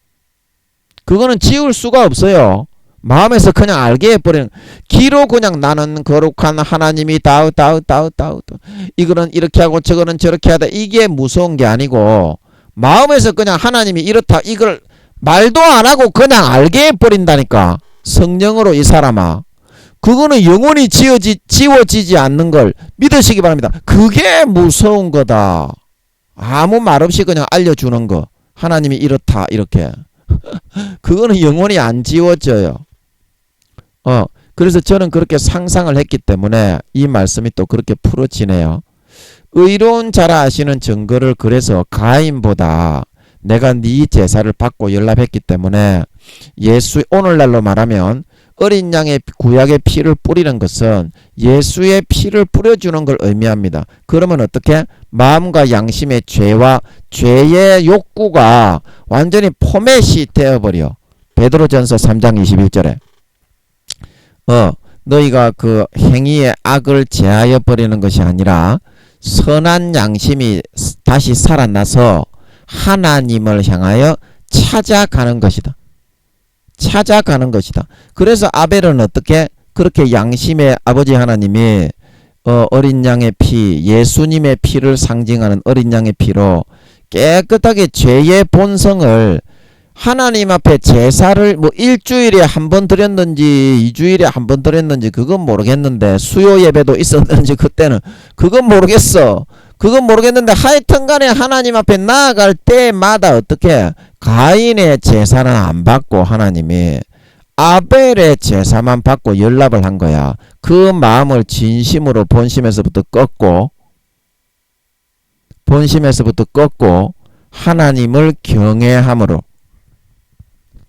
그거는 지울 수가 없어요. 마음에서 그냥 알게 해버리는, 귀로 그냥 나는 거룩한 하나님이 다우 이거는 이렇게 하고 저거는 저렇게 하다, 이게 무서운 게 아니고 마음에서 그냥 하나님이 이렇다, 이걸 말도 안 하고 그냥 알게 해버린다니까. 성령으로. 이 사람아, 그거는 영원히 지워지지 않는 걸 믿으시기 바랍니다. 그게 무서운 거다. 아무 말 없이 그냥 알려주는 거. 하나님이 이렇다 이렇게. 그거는 영원히 안 지워져요. 그래서 저는 그렇게 상상을 했기 때문에 이 말씀이 또 그렇게 풀어지네요. 의로운 자라 하시는 증거를 그래서 가인보다 내가 네 제사를 받고 연락했기 때문에 예수, 오늘날로 말하면 어린 양의 구약의 피를 뿌리는 것은 예수의 피를 뿌려주는 걸 의미합니다. 그러면 어떻게? 마음과 양심의 죄와 죄의 욕구가 완전히 포맷이 되어버려. 베드로전서 3장 21절에 너희가 그 행위의 악을 제하여 버리는 것이 아니라 선한 양심이 다시 살아나서 하나님을 향하여 찾아가는 것이다. 찾아가는 것이다. 그래서 아벨은 어떻게? 그렇게 양심의 아버지 하나님이 어린 양의 피, 예수님의 피를 상징하는 어린 양의 피로 깨끗하게 죄의 본성을 하나님 앞에 제사를 뭐 일주일에 한 번 드렸는지 2주일에 한 번 드렸는지 그건 모르겠는데 수요 예배도 있었는지 그때는 그건 모르겠어. 그건 모르겠는데 하여튼 간에 하나님 앞에 나아갈 때마다 어떻게 가인의 제사는 안 받고 하나님이 아벨의 제사만 받고 연락을 한 거야. 그 마음을 진심으로 본심에서부터 꺾고 하나님을 경외함으로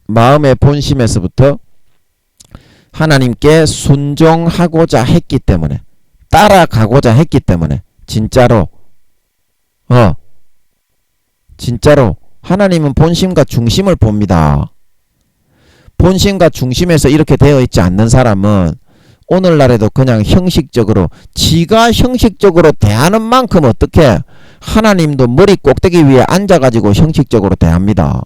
마음의 본심에서부터 하나님께 순종하고자 했기 때문에 따라가고자 했기 때문에 진짜로 하나님은 본심과 중심을 봅니다. 본심과 중심에서 이렇게 되어 있지 않는 사람은 오늘날에도 그냥 형식적으로 지가 형식적으로 대하는 만큼 어떻게 하나님도 머리 꼭대기 위에 앉아가지고 형식적으로 대합니다.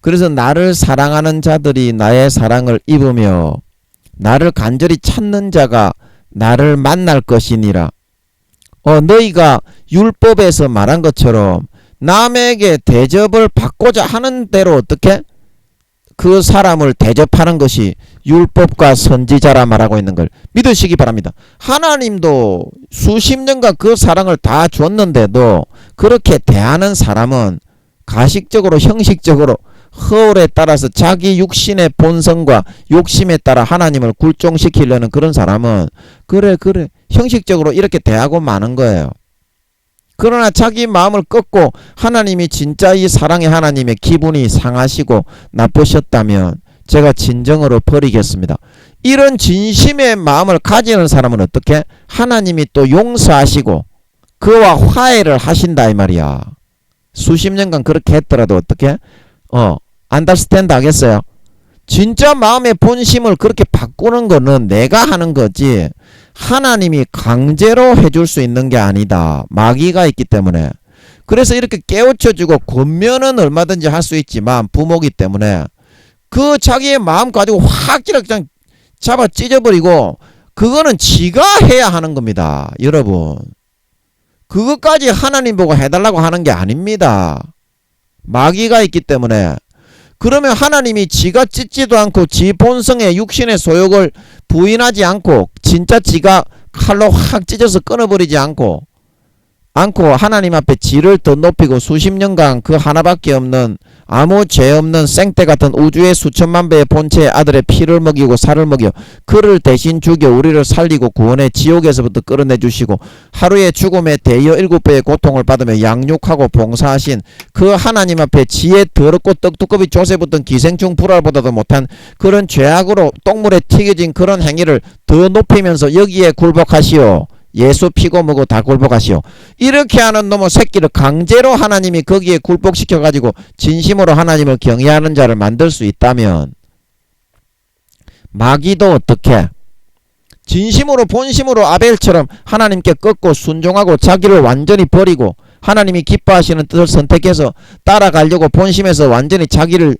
그래서 나를 사랑하는 자들이 나의 사랑을 입으며 나를 간절히 찾는 자가 나를 만날 것이니라. 너희가 율법에서 말한 것처럼 남에게 대접을 받고자 하는 대로 어떻게 그 사람을 대접하는 것이 율법과 선지자라 말하고 있는 걸 믿으시기 바랍니다. 하나님도 수십 년간 그 사랑을 다 줬는데도 그렇게 대하는 사람은 가식적으로 형식적으로 허울에 따라서 자기 육신의 본성과 욕심에 따라 하나님을 굴종시키려는 그런 사람은 그래 형식적으로 이렇게 대하고 마는 거예요. 그러나 자기 마음을 꺾고 하나님이 진짜 이 사랑의 하나님의 기분이 상하시고 나쁘셨다면 제가 진정으로 버리겠습니다. 이런 진심의 마음을 가지는 사람은 어떻게? 하나님이 또 용서하시고 그와 화해를 하신다 이 말이야. 수십 년간 그렇게 했더라도 어떻게? 안더스탠드 하겠어요? 진짜 마음의 본심을 그렇게 바꾸는 거는 내가 하는 거지 하나님이 강제로 해줄 수 있는 게 아니다. 마귀가 있기 때문에. 그래서 이렇게 깨우쳐주고 권면은 얼마든지 할 수 있지만 부모기 때문에 그 자기의 마음 가지고 확 그냥 잡아 찢어버리고 그거는 지가 해야 하는 겁니다. 여러분. 그것까지 하나님 보고 해달라고 하는 게 아닙니다. 마귀가 있기 때문에. 그러면 하나님이 지가 찢지도 않고 지 본성의 육신의 소욕을 부인하지 않고 진짜 지가 칼로 확 찢어서 끊어버리지 않고 하나님 앞에 지를 더 높이고 수십 년간 그 하나밖에 없는 아무 죄 없는 생떼 같은 우주의 수천만 배의 본체의 아들의 피를 먹이고 살을 먹여 그를 대신 죽여 우리를 살리고 구원의 지옥에서부터 끌어내 주시고 하루의 죽음에 대여 7배의 고통을 받으며 양육하고 봉사하신 그 하나님 앞에 지혜 더럽고 떡두꺼비 조새붙은 기생충 불알보다도 못한 그런 죄악으로 똥물에 튀겨진 그런 행위를 더 높이면서 여기에 굴복하시오. 예수 피고 뭐고 다 굴복하시오. 이렇게 하는 놈의 새끼를 강제로 하나님이 거기에 굴복시켜가지고 진심으로 하나님을 경외하는 자를 만들 수 있다면 마귀도 어떻게 진심으로 본심으로 아벨처럼 하나님께 꺾고 순종하고 자기를 완전히 버리고 하나님이 기뻐하시는 뜻을 선택해서 따라가려고 본심에서 완전히 자기를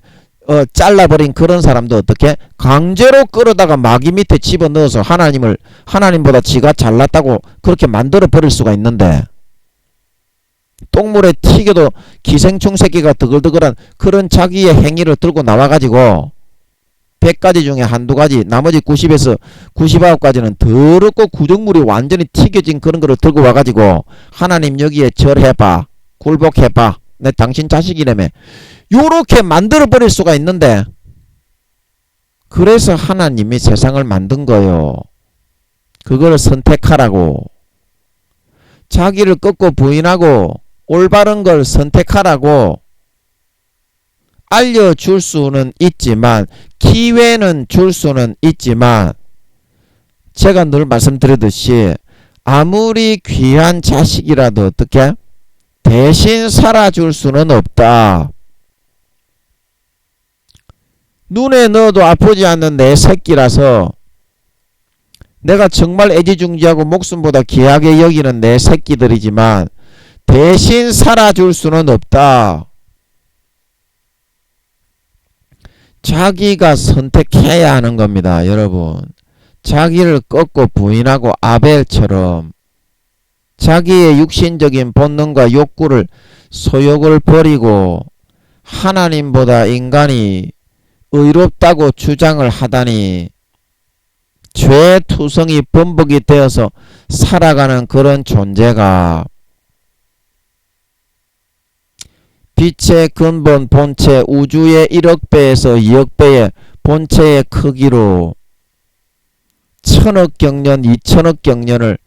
잘라버린 그런 사람도 어떻게 강제로 끌어다가 마귀 밑에 집어넣어서 하나님보다 지가 잘났다고 그렇게 만들어 버릴 수가 있는데 똥물에 튀겨도 기생충 새끼가 드글드글한 그런 자기의 행위를 들고 나와가지고 100가지 중에 한두 가지, 나머지 90에서 99가지는 더럽고 구정물이 완전히 튀겨진 그런 거를 들고 와가지고 하나님 여기에 절해봐, 굴복해봐, 내 당신 자식이라며 요렇게 만들어 버릴 수가 있는데, 그래서 하나님이 세상을 만든 거요. 그걸 선택하라고. 자기를 꺾고 부인하고 올바른 걸 선택하라고 알려줄 수는 있지만, 기회는 줄 수는 있지만, 제가 늘 말씀드리듯이 아무리 귀한 자식이라도 어떻게 대신 살아줄 수는 없다. 눈에 넣어도 아프지 않는 내 새끼라서, 내가 정말 애지중지하고 목숨보다 귀하게 여기는 내 새끼들이지만 대신 살아줄 수는 없다. 자기가 선택해야 하는 겁니다, 여러분. 자기를 꺾고 부인하고 아벨처럼 자기의 육신적인 본능과 욕구를, 소욕을 버리고 하나님보다 인간이 의롭다고 주장을 하다니 죄투성이 범벅이 되어서 살아가는 그런 존재가 빛의 근본 본체, 우주의 1억 배에서 2억 배의 본체의 크기로 1000억 경년, 2000억 경년을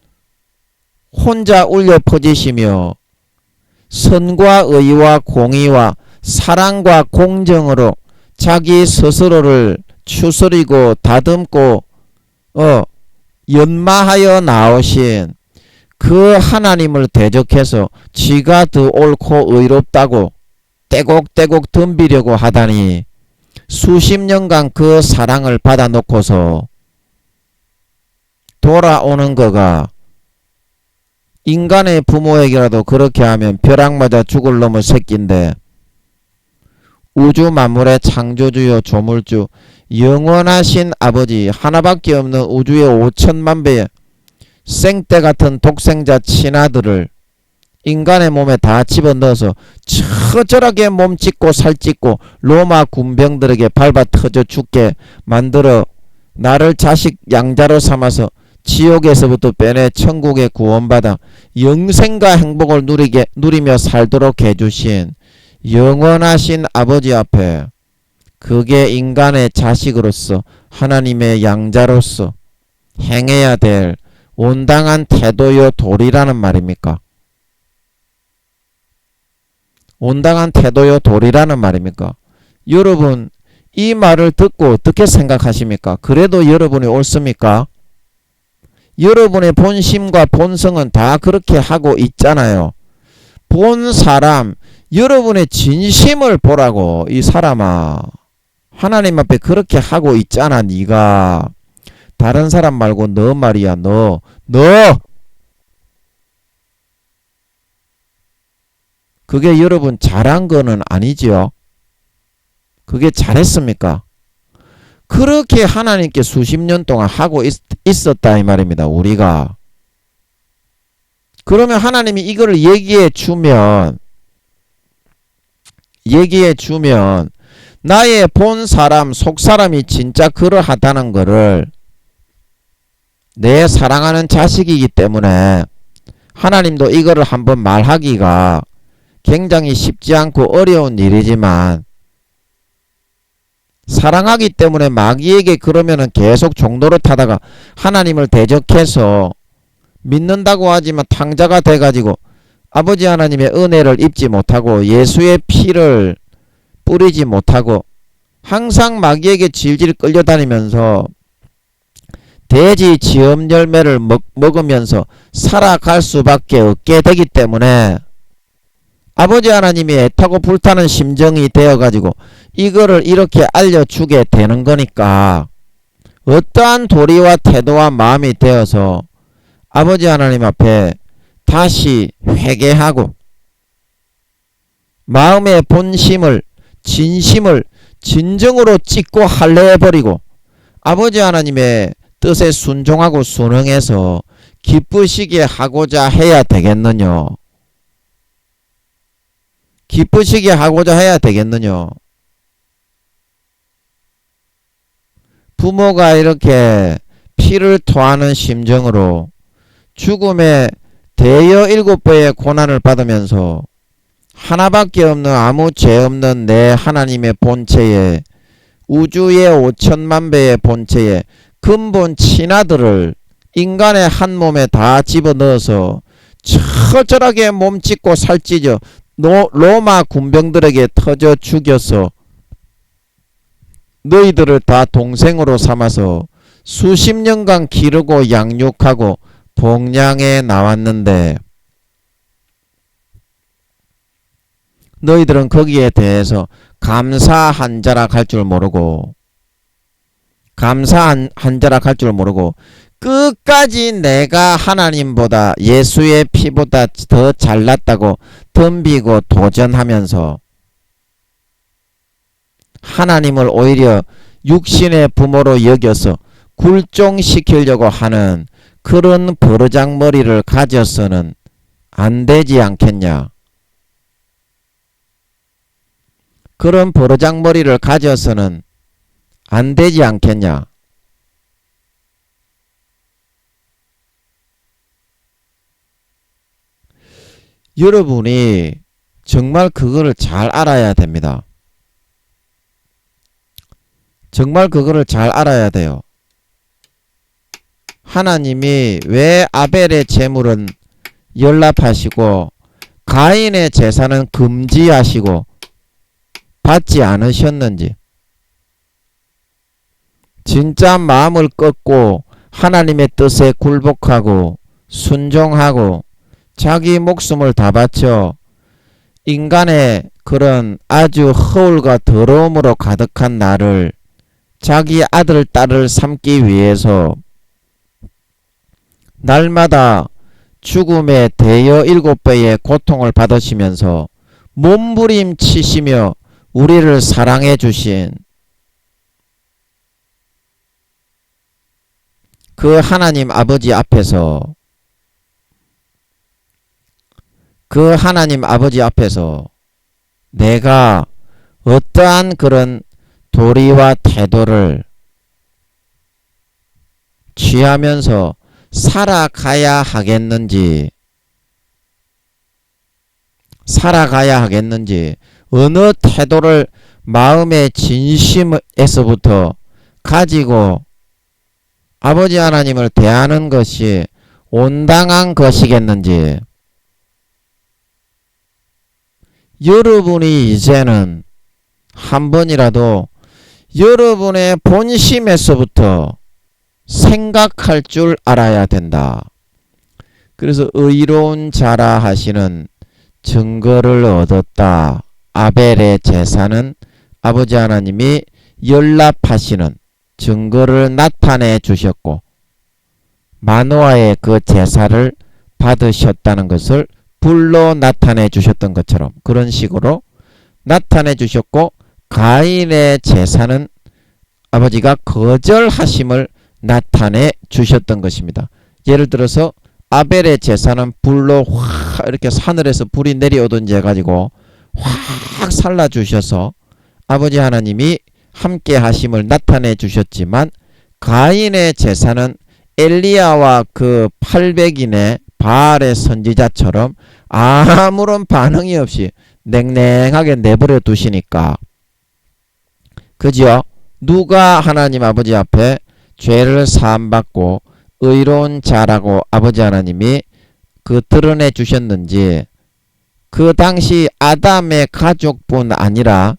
혼자 울려 퍼지시며 선과 의와 공의와 사랑과 공정으로 자기 스스로를 추스리고 다듬고 연마하여 나오신 그 하나님을 대적해서 지가 더 옳고 의롭다고 떼곡떼곡 덤비려고 하다니, 수십 년간 그 사랑을 받아놓고서 돌아오는 거가 인간의 부모에게라도 그렇게 하면 벼락 맞아 죽을 놈의 새끼인데, 우주 만물의 창조주요 조물주 영원하신 아버지, 하나밖에 없는 우주의 5천만 배의 생떼 같은 독생자 친아들을 인간의 몸에 다 집어넣어서 처절하게 몸짓고 살짓고 로마 군병들에게 밟아 터져 죽게 만들어 나를 자식 양자로 삼아서 지옥에서부터 빼내 천국에 구원받아 영생과 행복을 누리며 살도록 해주신 영원하신 아버지 앞에, 그게 인간의 자식으로서 하나님의 양자로서 행해야 될 온당한 태도요 도리라는 말입니까? 온당한 태도요 도리라는 말입니까? 여러분 이 말을 듣고 어떻게 생각하십니까? 그래도 여러분이 옳습니까? 여러분의 본심과 본성은 다 그렇게 하고 있잖아요. 본 사람, 여러분의 진심을 보라고. 이 사람아, 하나님 앞에 그렇게 하고 있잖아. 네가 다른 사람 말고 너 말이야. 너 그게 여러분 잘한 거는 아니지요. 그게 잘했습니까? 그렇게 하나님께 수십 년 동안 하고 있었다 이 말입니다, 우리가. 그러면 하나님이 이거를 얘기해 주면 나의 본 사람, 속 사람이 진짜 그러하다는 거를, 내 사랑하는 자식이기 때문에 하나님도 이거를 한번 말하기가 굉장히 쉽지 않고 어려운 일이지만, 사랑하기 때문에 마귀에게 그러면은 계속 종로를 타다가 하나님을 대적해서 믿는다고 하지만 탕자가 돼가지고 아버지 하나님의 은혜를 입지 못하고 예수의 피를 뿌리지 못하고 항상 마귀에게 질질 끌려다니면서 돼지 지엄 열매를 먹으면서 살아갈 수밖에 없게 되기 때문에, 아버지 하나님이 애타고 불타는 심정이 되어가지고 이거를 이렇게 알려주게 되는 거니까, 어떠한 도리와 태도와 마음이 되어서 아버지 하나님 앞에 다시 회개하고 마음의 본심을, 진심을 진정으로 찢고 할례해버리고 아버지 하나님의 뜻에 순종하고 순응해서 기쁘시게 하고자 해야 되겠느냐? 기쁘시게 하고자 해야 되겠느냐? 부모가 이렇게 피를 토하는 심정으로 죽음의 대여 7배의 고난을 받으면서 하나밖에 없는 아무 죄 없는 내 하나님의 본체에 우주의 5천만 배의 본체에 근본 친아들을 인간의 한 몸에 다 집어넣어서 처절하게 몸짓고 살찌져 로마 군병들에게 터져 죽여서 너희들을 다 동생으로 삼아서 수십 년간 기르고 양육하고 복량해 나왔는데 너희들은 거기에 대해서 감사 한 자락 할 줄 모르고 한 자락 할 줄 모르고 끝까지 내가 하나님보다 예수의 피보다 더 잘났다고 덤비고 도전하면서 하나님을 오히려 육신의 부모로 여겨서 굴종시키려고 하는 그런 버르장머리를 가져서는 안 되지 않겠냐. 그런 버르장머리를 가져서는 안 되지 않겠냐. 여러분이 정말 그거를 잘 알아야 됩니다. 정말 그거를 잘 알아야 돼요. 하나님이 왜 아벨의 제물은 연락하시고 가인의 제사는 금지하시고 받지 않으셨는지, 진짜 마음을 꺾고 하나님의 뜻에 굴복하고 순종하고 자기 목숨을 다 바쳐 인간의 그런 아주 허울과 더러움으로 가득한 나를 자기 아들 딸을 삼기 위해서 날마다 죽음의 대여 7배의 고통을 받으시면서 몸부림치시며 우리를 사랑해 주신 그 하나님 아버지 앞에서 내가 어떠한 그런 도리와 태도를 취하면서 살아가야 하겠는지, 어느 태도를 마음의 진심에서부터 가지고 아버지 하나님을 대하는 것이 온당한 것이겠는지, 여러분이 이제는 한 번이라도 여러분의 본심에서부터 생각할 줄 알아야 된다. 그래서 의로운 자라 하시는 증거를 얻었다. 아벨의 제사는 아버지 하나님이 연락하시는 증거를 나타내 주셨고 마노아의 그 제사를 받으셨다는 것을 불로 나타내 주셨던 것처럼 그런 식으로 나타내 주셨고, 가인의 제사는 아버지가 거절하심을 나타내 주셨던 것입니다. 예를 들어서 아벨의 제사는 불로 확 이렇게 하늘에서 불이 내려오든지 해가지고 확 살라 주셔서 아버지 하나님이 함께 하심을 나타내 주셨지만, 가인의 제사는 엘리야와 그 800인의 바알의 선지자처럼 아무런 반응이 없이 냉랭하게 내버려 두시니까, 그죠? 누가 하나님 아버지 앞에 죄를 사함받고 의로운 자라고 아버지 하나님이 그 드러내 주셨는지, 그 당시 아담의 가족뿐 아니라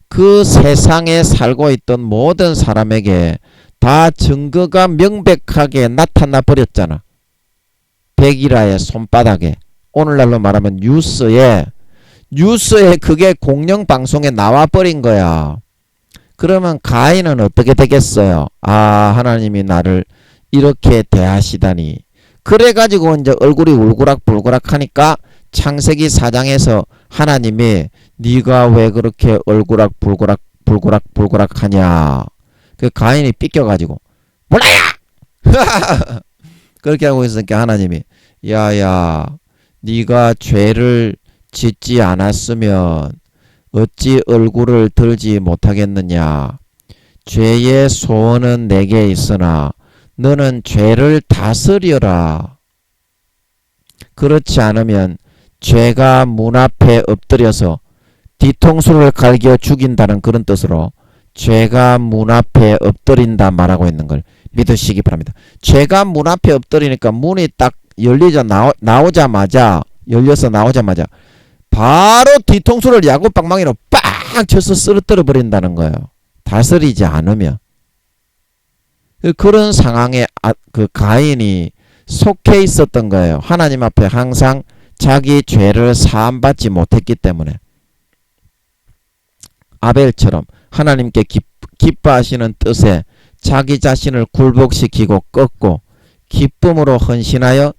그 세상에 살고 있던 모든 사람에게 다 증거가 명백하게 나타나 버렸잖아. 백일화의 손바닥에, 오늘날로 말하면 뉴스에 그게 공영방송에 나와버린 거야. 그러면 가인은 어떻게 되겠어요? 아, 하나님이 나를 이렇게 대하시다니. 그래가지고 이제 얼굴이 울그락불그락 하니까 창세기 4장에서 하나님이 네가 왜 그렇게 울그락불그락 하냐. 그 가인이 삐껴가지고 몰라요! 그렇게 하고 있으니까 하나님이 야야, 네가 죄를 짓지 않았으면 어찌 얼굴을 들지 못하겠느냐. 죄의 소원은 내게 있으나 너는 죄를 다스려라. 그렇지 않으면 죄가 문 앞에 엎드려서 뒤통수를 갈겨 죽인다는 그런 뜻으로 죄가 문 앞에 엎드린다 말하고 있는 걸 믿으시기 바랍니다. 죄가 문 앞에 엎드리니까 문이 딱 열려서 나오자마자 바로 뒤통수를 야구방망이로 빵 쳐서 쓰러뜨려 버린다는 거예요. 다스리지 않으면. 그런 상황에 그 가인이 속해 있었던 거예요. 하나님 앞에 항상 자기 죄를 사함받지 못했기 때문에. 아벨처럼 하나님께 기뻐하시는 뜻에 자기 자신을 굴복시키고 꺾고 기쁨으로 헌신하여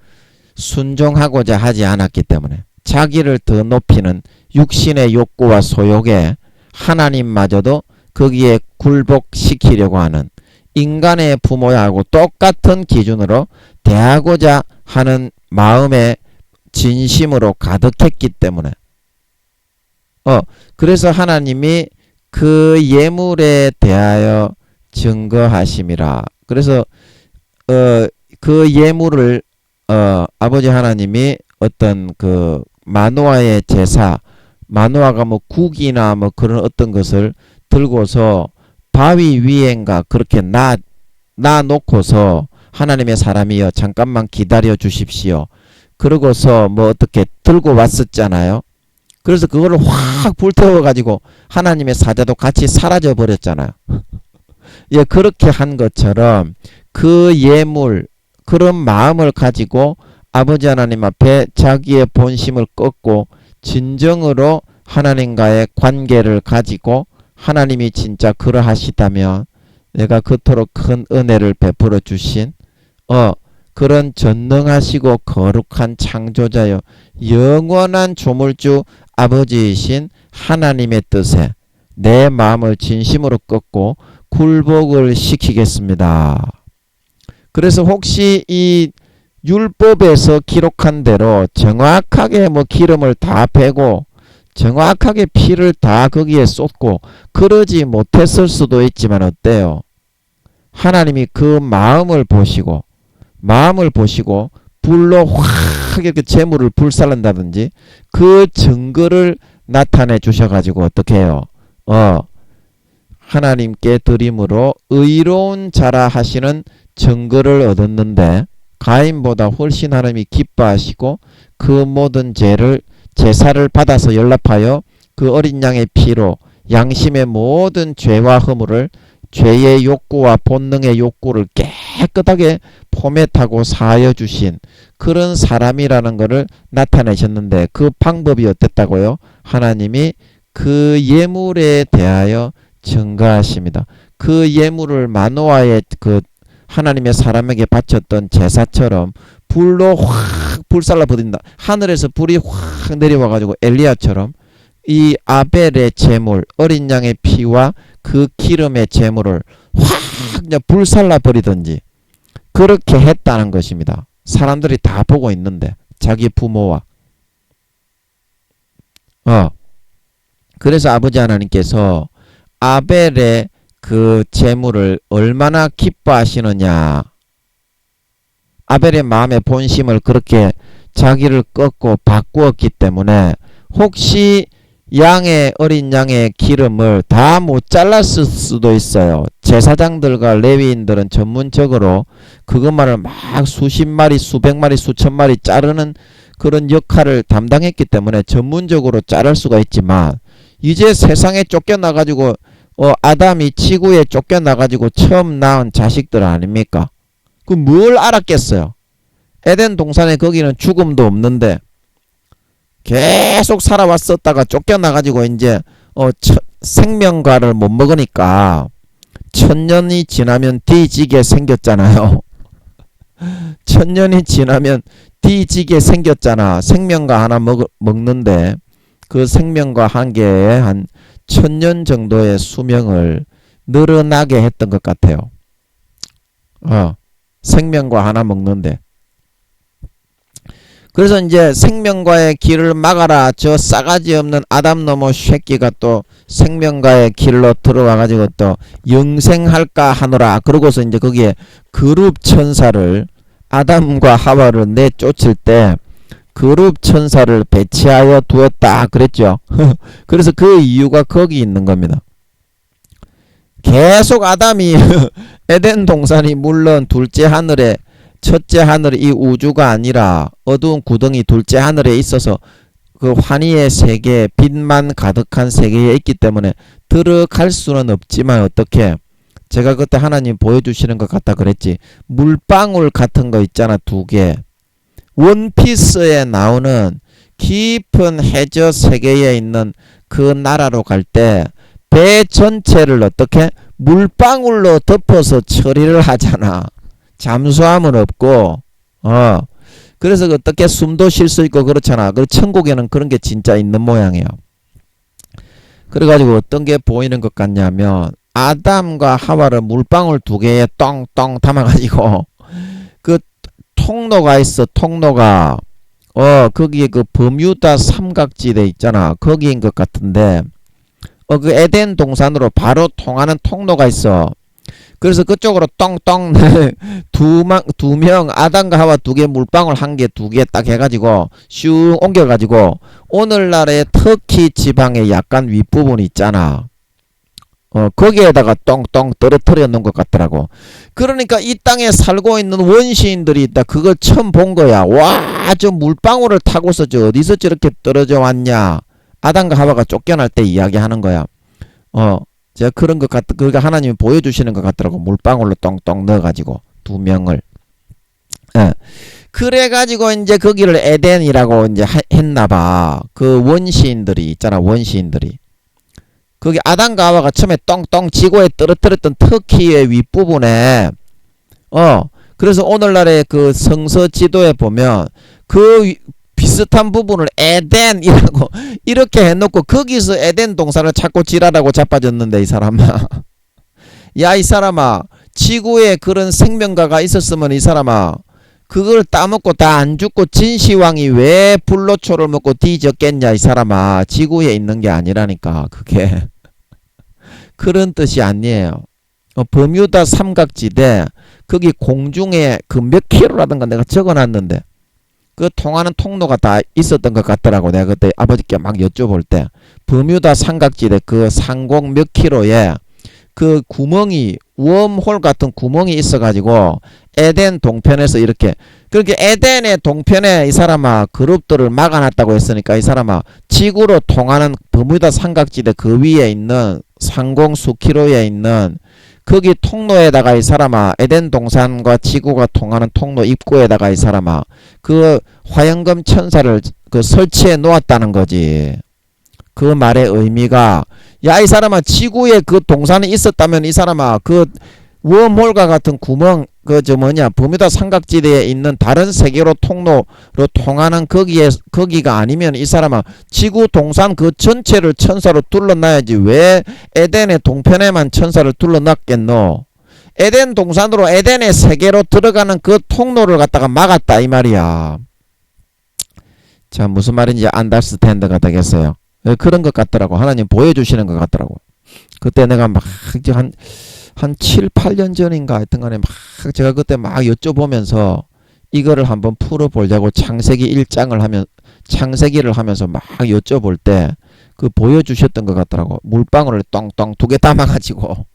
순종하고자 하지 않았기 때문에 자기를 더 높이는 육신의 욕구와 소욕에 하나님마저도 거기에 굴복시키려고 하는 인간의 부모하고 똑같은 기준으로 대하고자 하는 마음에 진심으로 가득했기 때문에 그래서 하나님이 그 예물에 대하여 증거하심이라. 그래서 그 예물을 아버지 하나님이 어떤 그 마노아의 제사, 마노아가 뭐 국이나 뭐 그런 어떤 것을 들고서 바위 위엔가 그렇게 놔놓고서 하나님의 사람이여 잠깐만 기다려 주십시오. 그러고서 뭐 어떻게 들고 왔었잖아요. 그래서 그거를 확 불태워가지고 하나님의 사자도 같이 사라져 버렸잖아요. 예, 그렇게 한 것처럼 그 예물, 그런 마음을 가지고 아버지 하나님 앞에 자기의 본심을 꺾고 진정으로 하나님과의 관계를 가지고 하나님이 진짜 그러하시다면 내가 그토록 큰 은혜를 베풀어 주신 그런 전능하시고 거룩한 창조자여 영원한 조물주 아버지이신 하나님의 뜻에 내 마음을 진심으로 꺾고 굴복을 시키겠습니다. 그래서 혹시 이 율법에서 기록한 대로 정확하게 뭐 기름을 다 빼고 정확하게 피를 다 거기에 쏟고 그러지 못했을 수도 있지만 어때요? 하나님이 그 마음을 보시고 불로 확 이렇게 재물을 불살른다든지 그 증거를 나타내 주셔가지고 어떻게 해요? 하나님께 드림으로 의로운 자라 하시는 증거를 얻었는데 가인보다 훨씬 하나님이 기뻐하시고 그 모든 제사를 받아서 연락하여 그 어린 양의 피로 양심의 모든 죄와 허물을 죄의 욕구와 본능의 욕구를 깨끗하게 포맷하고 사하여 주신 그런 사람이라는 것을 나타내셨는데 그 방법이 어땠다고요? 하나님이 그 예물에 대하여 증가하십니다. 그 예물을 마노아의 그 하나님의 사람에게 바쳤던 제사처럼 불로 확 불살라 버린다. 하늘에서 불이 확 내려와 가지고 엘리야처럼 이 아벨의 제물, 어린 양의 피와 그 기름의 제물을 확 그냥 불살라 버리든지 그렇게 했다는 것입니다. 사람들이 다 보고 있는데 자기 부모와 그래서 아버지 하나님께서 아벨의 그 제물을 얼마나 기뻐하시느냐. 아벨의 마음의 본심을 그렇게 자기를 꺾고 바꾸었기 때문에 혹시 어린 양의 기름을 다 못 잘랐을 수도 있어요. 제사장들과 레위인들은 전문적으로 그것만을 막 수십 마리, 수백 마리, 수천 마리 자르는 그런 역할을 담당했기 때문에 전문적으로 자를 수가 있지만 이제 세상에 쫓겨나가지고 아담이 지구에 쫓겨나가지고 처음 낳은 자식들 아닙니까? 그 뭘 알았겠어요? 에덴 동산에 거기는 죽음도 없는데 계속 살아왔었다가 쫓겨나가지고 이제 생명과를 못 먹으니까 1000년이 지나면 뒤지게 생겼잖아요. 1000년이 지나면 뒤지게 생겼잖아. 생명과 하나 먹는데 그 생명과 한 개에 한 1000년 정도의 수명을 늘어나게 했던 것 같아요. 생명과 하나 먹는데. 그래서 이제 생명과의 길을 막아라. 저 싸가지 없는 아담놈의 새끼가 또 생명과의 길로 들어와가지고 또 영생할까 하노라. 그러고서 이제 거기에 그룹 천사를 아담과 하와를 내쫓을 때 그룹 천사를 배치하여 두었다 그랬죠. 그래서 그 이유가 거기 있는 겁니다. 계속 아담이 에덴 동산이 물론 둘째 하늘에 첫째 하늘 이 우주가 아니라 어두운 구덩이 둘째 하늘에 있어서 그 환희의 세계 빛만 가득한 세계에 있기 때문에 들어갈 수는 없지만 어떻게 제가 그때 하나님 보여주시는 것 같다 그랬지. 물방울 같은 거 있잖아. 2개 원피스에 나오는 깊은 해저 세계에 있는 그 나라로 갈 때 배 전체를 어떻게 물방울로 덮어서 처리를 하잖아. 잠수함은 없고 그래서 어떻게 숨도 쉴 수 있고 그렇잖아. 그 천국에는 그런 게 진짜 있는 모양이에요. 그래가지고 어떤 게 보이는 것 같냐면 아담과 하와를 물방울 2개에 똥똥 담아가지고 그 통로가 있어. 통로가 거기에 그 버뮤다 삼각지대 있잖아. 거기인 것 같은데 그 에덴 동산으로 바로 통하는 통로가 있어. 그래서 그쪽으로 똥똥 두 명 아담과 하와 2개 물방울 1개 2개 딱 해가지고 슉 옮겨가지고 오늘날의 터키 지방의 약간 윗부분 있잖아. 거기에다가 똥똥 떨어뜨려 놓은 것 같더라고. 그러니까 이 땅에 살고 있는 원시인들이 있다. 그걸 처음 본 거야. 와, 저 물방울을 타고서 저 어디서 저렇게 떨어져 왔냐. 아담과 하와가 쫓겨날 때 이야기하는 거야. 제가 그런 것 그러니까 하나님이 보여주시는 것 같더라고. 물방울로 똥똥 넣어가지고 2명을. 그래가지고 이제 거기를 에덴이라고 이제 했나봐. 그 원시인들이 있잖아. 원시인들이. 거기 아담과 하와가 처음에 똥똥 지구에 떨어뜨렸던 터키의 윗부분에 그래서 오늘날의 그 성서 지도에 보면 그 비슷한 부분을 에덴이라고 이렇게 해놓고 거기서 에덴 동산을 찾고 지랄하고 자빠졌는데 이 사람아. 야 이 사람아, 지구에 그런 생명가가 있었으면 이 사람아 그걸 따먹고 다 안 죽고 진시황이 왜 불로초를 먹고 뒤졌겠냐 이 사람아. 지구에 있는 게 아니라니까 그게. 그런 뜻이 아니에요. 버뮤다 삼각지대 거기 공중에 그 몇 킬로라든가 내가 적어놨는데 그 통하는 통로가 다 있었던 것 같더라고. 내가 그때 아버지께 막 여쭤볼 때 버뮤다 삼각지대 그 상공 몇 킬로에 그 구멍이 웜홀 같은 구멍이 있어가지고 에덴 동편에서 이렇게 그렇게 에덴의 동편에 이 사람아 그룹들을 막아놨다고 했으니까 이 사람아 지구로 통하는 버뮤다 삼각지대 그 위에 있는 상공 수킬로에 있는 거기 통로에다가 이 사람아 에덴 동산과 지구가 통하는 통로 입구에다가 이 사람아 그 화영금 천사를 그 설치해 놓았다는 거지. 그 말의 의미가 야 이 사람아 지구에 그 동산이 있었다면 이 사람아 그 웜홀과 같은 구멍 그 저 뭐냐 버뮤다 삼각지대에 있는 다른 세계로 통로로 통하는 거기가 아니면 이 사람아 지구 동산 그 전체를 천사로 둘러놔야지 왜 에덴의 동편에만 천사를 둘러놨겠노. 에덴 동산으로 에덴의 세계로 들어가는 그 통로를 갖다가 막았다 이 말이야. 자 무슨 말인지 안더스탠드가 되겠어요. 그런 것 같더라고. 하나님 보여주시는 것 같더라고. 그때 내가 막 한 7, 8년 전인가 하여튼 간에 막 제가 그때 막 여쭤보면서 이거를 한번 풀어보려고 창세기를 하면서 막 여쭤볼 때 그 보여주셨던 것 같더라고. 물방울을 똥똥 2개 담아가지고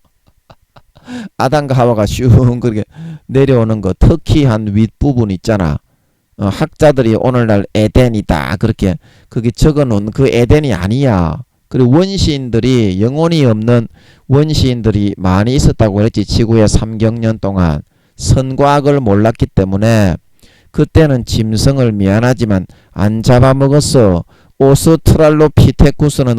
아담과 하와가 슝 그렇게 내려오는 거 터키 한 윗부분 있잖아. 학자들이 오늘날 에덴이다 그렇게 그게 적어놓은 그 에덴이 아니야. 그리고 원시인들이 영혼이 없는 원시인들이 많이 있었다고 그랬지. 지구에 3경년 동안 선과 악을 몰랐기 때문에 그때는 짐승을 미안하지만 안 잡아먹었어. 오스트랄로피테쿠스는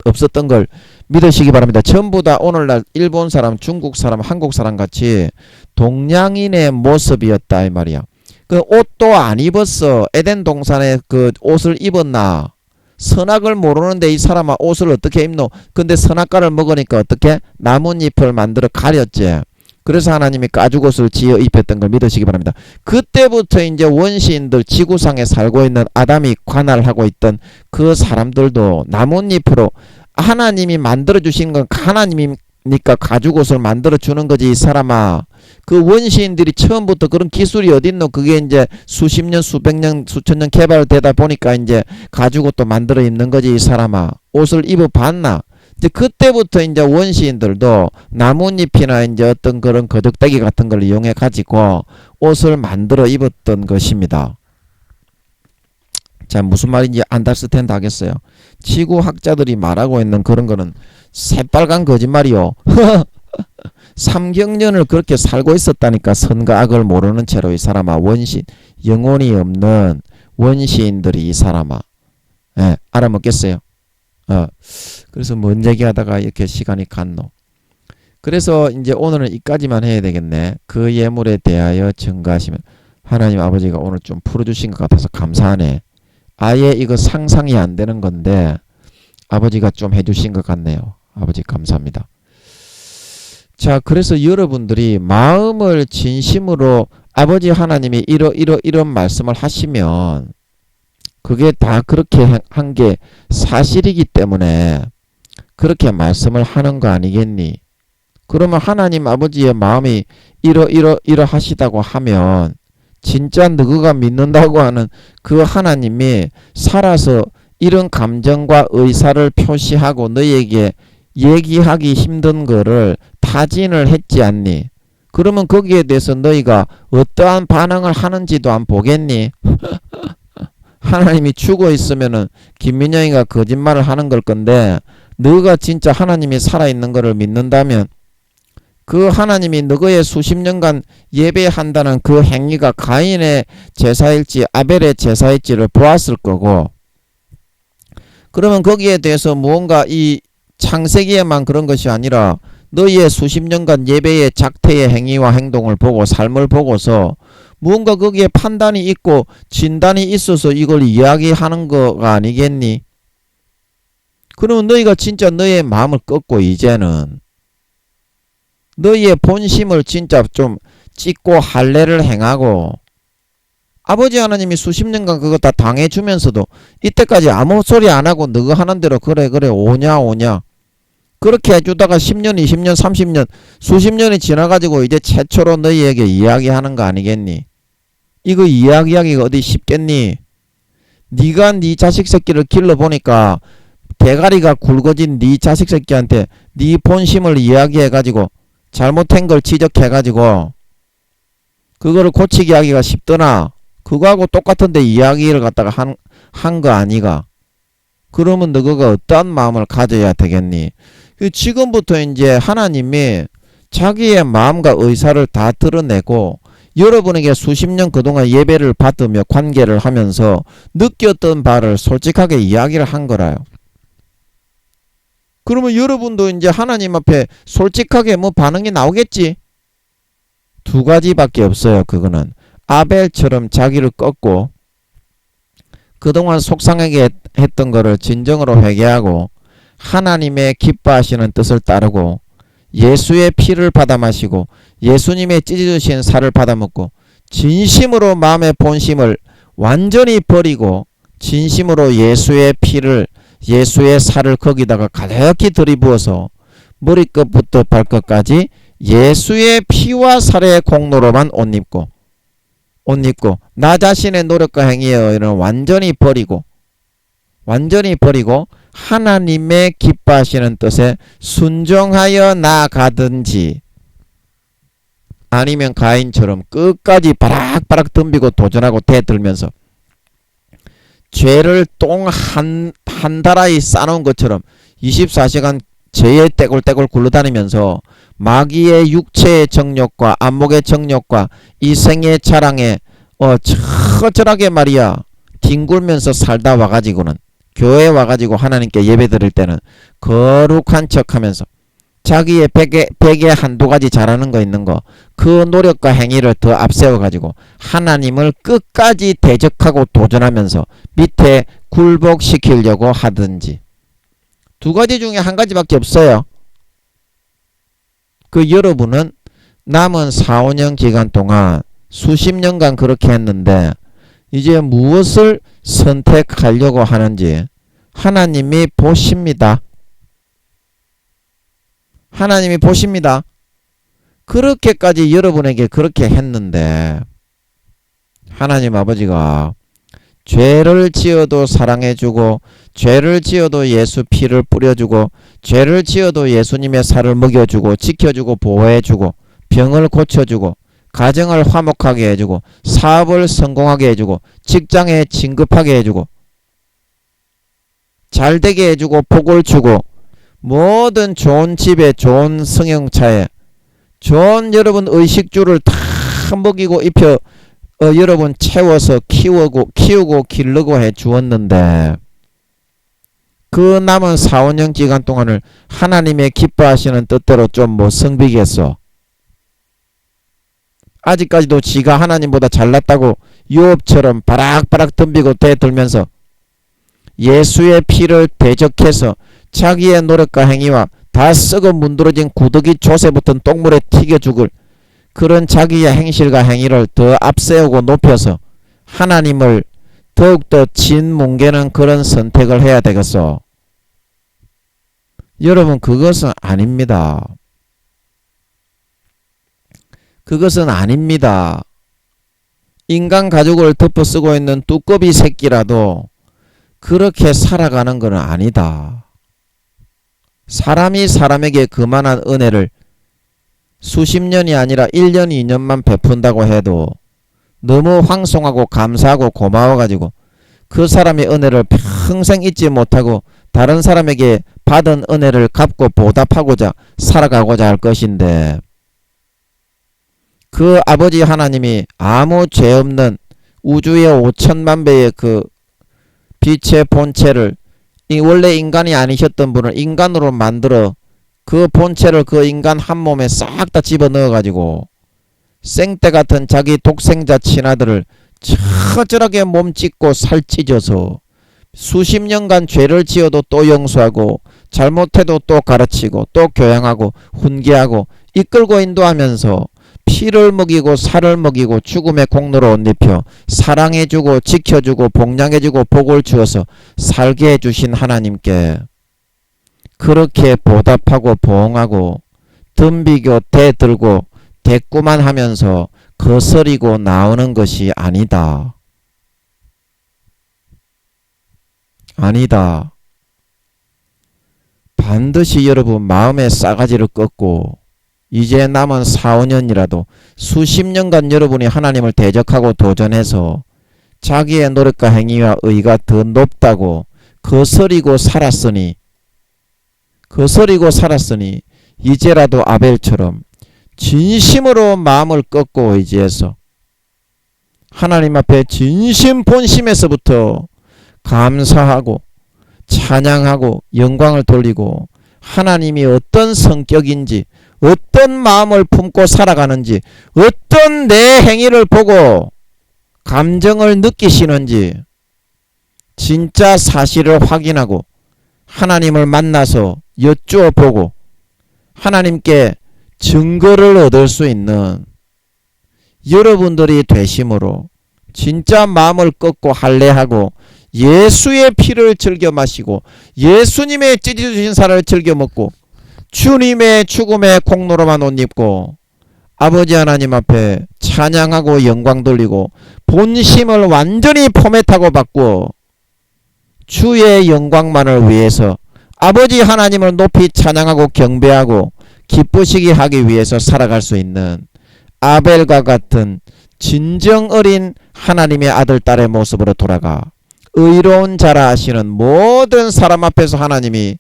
없었던 걸 믿으시기 바랍니다. 전부 다 오늘날 일본 사람, 중국 사람, 한국 사람 같이 동양인의 모습이었다 이 말이야. 그 옷도 안 입었어. 에덴 동산에 그 옷을 입었나? 선악을 모르는데 이 사람아 옷을 어떻게 입노? 근데 선악과를 먹으니까 어떻게? 나뭇잎을 만들어 가렸지. 그래서 하나님이 가죽옷을 지어 입혔던 걸 믿으시기 바랍니다. 그때부터 이제 원시인들 지구상에 살고 있는 아담이 관할하고 있던 그 사람들도 나뭇잎으로 하나님이 만들어 주신 건 하나님이니까 가죽옷을 만들어 주는 거지 이 사람아. 그 원시인들이 처음부터 그런 기술이 어딨노? 그게 이제 수십 년, 수백 년, 수천 년 개발되다 보니까 이제 가죽옷도 만들어 입는 거지 이 사람아. 옷을 입어봤나? 이제 그때부터 이제 원시인들도 나뭇잎이나 이제 어떤 그런 거적대기 같은 걸 이용해 가지고 옷을 만들어 입었던 것입니다. 자, 무슨 말인지 안다을 텐데 하겠어요. 지구학자들이 말하고 있는 그런 거는 새빨간 거짓말이요. 3경년을 그렇게 살고 있었다니까. 선과 악을 모르는 채로 이 사람아. 원신, 영혼이 없는 원시인들이 이 사람아. 예, 알아먹겠어요? 그래서 뭔 얘기하다가 이렇게 시간이 갔노. 그래서 이제 오늘은 이까지만 해야 되겠네. 그 예물에 대하여 증거하시면 하나님 아버지가 오늘 좀 풀어주신 것 같아서 감사하네. 아예 이거 상상이 안 되는 건데 아버지가 좀 해주신 것 같네요. 아버지 감사합니다. 자, 그래서 여러분들이 마음을 진심으로 아버지 하나님이 이런 말씀을 하시면 그게 다 그렇게 한 게 사실이기 때문에 그렇게 말씀을 하는 거 아니겠니? 그러면 하나님 아버지의 마음이 이러하시다고 하면 진짜 너가 믿는다고 하는 그 하나님이 살아서 이런 감정과 의사를 표시하고 너에게 얘기하기 힘든 거를 타진을 했지 않니? 그러면 거기에 대해서 너희가 어떠한 반응을 하는지도 안 보겠니? 하나님이 죽어 있으면은 김민영이가 거짓말을 하는 걸 건데 너가 진짜 하나님이 살아있는 거를 믿는다면 그 하나님이 너의 수십 년간 예배한다는 그 행위가 가인의 제사일지 아벨의 제사일지를 보았을 거고, 그러면 거기에 대해서 무언가 이 창세기에만 그런 것이 아니라 너희의 수십 년간 예배의 작태의 행위와 행동을 보고 삶을 보고서 무언가 거기에 판단이 있고 진단이 있어서 이걸 이야기하는 거가 아니겠니? 그러면 너희가 진짜 너의 마음을 꺾고 이제는 너희의 본심을 진짜 좀 찢고 할례를 행하고, 아버지 하나님이 수십 년간 그거 다 당해주면서도 이때까지 아무 소리 안 하고 너가 하는 대로 그래 오냐 그렇게 해주다가 10년 20년 30년 수십 년이 지나가지고 이제 최초로 너희에게 이야기하는 거 아니겠니? 이거 이야기하기가 어디 쉽겠니? 네가 네 자식 새끼를 길러보니까 대가리가 굵어진 네 자식 새끼한테 네 본심을 이야기해가지고 잘못한 걸 지적해가지고 그거를 고치게 하기가 쉽더나? 그거하고 똑같은데 이야기를 갖다가 한 거 아니가? 그러면 너가 어떠한 마음을 가져야 되겠니? 지금부터 이제 하나님이 자기의 마음과 의사를 다 드러내고 여러분에게 수십 년 그동안 예배를 받으며 관계를 하면서 느꼈던 바를 솔직하게 이야기를 한 거라요. 그러면 여러분도 이제 하나님 앞에 솔직하게 뭐 반응이 나오겠지? 두 가지밖에 없어요. 그거는 아벨처럼 자기를 꺾고 그동안 속상하게 했던 거를 진정으로 회개하고 하나님의 기뻐하시는 뜻을 따르고 예수의 피를 받아 마시고 예수님의 찢어주신 살을 받아 먹고 진심으로 마음의 본심을 완전히 버리고 진심으로 예수의 피를 예수의 살을 거기다가 가득히 들이부어서 머리끝부터 발끝까지 예수의 피와 살의 공로로만 옷 입고 나 자신의 노력과 행위에 이런 완전히 버리고 하나님의 기뻐하시는 뜻에 순종하여 나아가든지, 아니면 가인처럼 끝까지 바락바락 덤비고 도전하고 대들면서 죄를 똥 한 다라이 싸놓은 것처럼 24시간 죄에 떼굴떼굴 굴러다니면서 마귀의 육체의 정욕과 안목의 정욕과 이 생의 자랑에 처절하게 말이야 뒹굴면서 살다 와가지고는 교회에 와가지고 하나님께 예배 드릴 때는 거룩한 척하면서 자기의 베개 한두 가지 잘하는 거 있는 거 그 노력과 행위를 더 앞세워가지고 하나님을 끝까지 대적하고 도전하면서 밑에 굴복시키려고 하든지, 두 가지 중에 한 가지밖에 없어요. 그 여러분은 남은 4, 5년 기간 동안 수십 년간 그렇게 했는데 이제 무엇을 선택하려고 하는지 하나님이 보십니다. 하나님이 보십니다. 그렇게까지 여러분에게 그렇게 했는데 하나님 아버지가 죄를 지어도 사랑해주고 죄를 지어도 예수 피를 뿌려주고 죄를 지어도 예수님의 살을 먹여주고 지켜주고 보호해주고 병을 고쳐주고 가정을 화목하게 해주고 사업을 성공하게 해주고 직장에 진급하게 해주고 잘되게 해주고 복을 주고 모든 좋은 집에 좋은 승용차에 좋은 여러분 의식주를 다 먹이고 입혀 여러분 채워서 키우고 기르고 해 주었는데 그 남은 4, 5년 기간 동안을 하나님의 기뻐하시는 뜻대로 좀 뭐 성비겠어. 아직까지도 지가 하나님보다 잘났다고 유업처럼 바락바락 덤비고 대들면서 예수의 피를 대적해서 자기의 노력과 행위와 다 썩어 문드러진 구더기 조새 붙은 똥물에 튀겨 죽을 그런 자기의 행실과 행위를 더 앞세우고 높여서 하나님을 더욱더 진뭉개는 그런 선택을 해야 되겠어. 여러분 그것은 아닙니다. 그것은 아닙니다. 인간 가족을 덮어쓰고 있는 뚜꺼비 새끼라도 그렇게 살아가는 건 아니다. 사람이 사람에게 그만한 은혜를 수십 년이 아니라 1년, 2년만 베푼다고 해도 너무 황송하고 감사하고 고마워가지고 그 사람의 은혜를 평생 잊지 못하고 다른 사람에게 받은 은혜를 갚고 보답하고자 살아가고자 할 것인데 그 아버지 하나님이 아무 죄 없는 우주의 5천만 배의 그 빛의 본체를 원래 인간이 아니셨던 분을 인간으로 만들어 그 본체를 그 인간 한 몸에 싹 다 집어넣어 가지고 생떼 같은 자기 독생자 친아들을 처절하게 몸찢고 살찌져서 수십 년간 죄를 지어도 또 용서하고 잘못해도 또 가르치고 또 교양하고 훈계하고 이끌고 인도하면서 피를 먹이고 살을 먹이고 죽음의 공로로 옷 입혀 사랑해주고 지켜주고 복량해주고 복을 주어서 살게 해주신 하나님께 그렇게 보답하고 보응하고 덤비고 대들고 대꾸만 하면서 거스리고 나오는 것이 아니다. 아니다. 반드시 여러분 마음의 싸가지를 꺾고 이제 남은 4, 5년이라도 수십 년간 여러분이 하나님을 대적하고 도전해서 자기의 노력과 행위와 의가 더 높다고 거스리고 살았으니 이제라도 아벨처럼 진심으로 마음을 꺾고 의지해서 하나님 앞에 진심 본심에서부터 감사하고 찬양하고 영광을 돌리고 하나님이 어떤 성격인지 어떤 마음을 품고 살아가는지 어떤 내 행위를 보고 감정을 느끼시는지 진짜 사실을 확인하고 하나님을 만나서 여쭈어 보고 하나님께 증거를 얻을 수 있는 여러분들이 되심으로 진짜 마음을 꺾고 할례하고 예수의 피를 즐겨 마시고 예수님의 찢어주신 살을 즐겨 먹고 주님의 죽음의 공로로만 옷 입고 아버지 하나님 앞에 찬양하고 영광 돌리고 본심을 완전히 포맷하고 바꾸어 주의 영광만을 위해서 아버지 하나님을 높이 찬양하고 경배하고 기쁘시게 하기 위해서 살아갈 수 있는 아벨과 같은 진정 어린 하나님의 아들 딸의 모습으로 돌아가 의로운 자라 하시는 모든 사람 앞에서 하나님이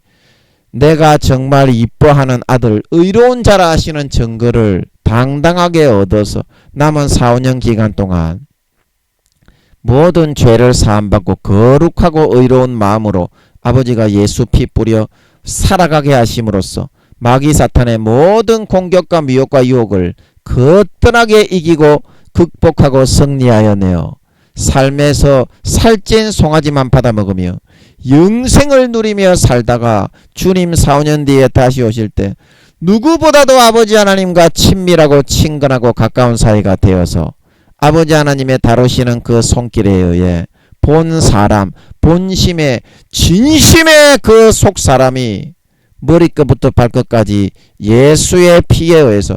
내가 정말 이뻐하는 아들 의로운 자라 하시는 증거를 당당하게 얻어서 남은 4, 5년 기간 동안 모든 죄를 사함받고 거룩하고 의로운 마음으로 아버지가 예수 피 뿌려 살아가게 하심으로써 마귀 사탄의 모든 공격과 미혹과 유혹을 거뜬하게 이기고 극복하고 승리하여내어 삶에서 살찐 송아지만 받아먹으며 영생을 누리며 살다가 주님 4, 5년 뒤에 다시 오실 때 누구보다도 아버지 하나님과 친밀하고 친근하고 가까운 사이가 되어서 아버지 하나님의 다루시는 그 손길에 의해 본 사람, 본심의 진심의 그 속 사람이 머리끝부터 발끝까지 예수의 피에 의해서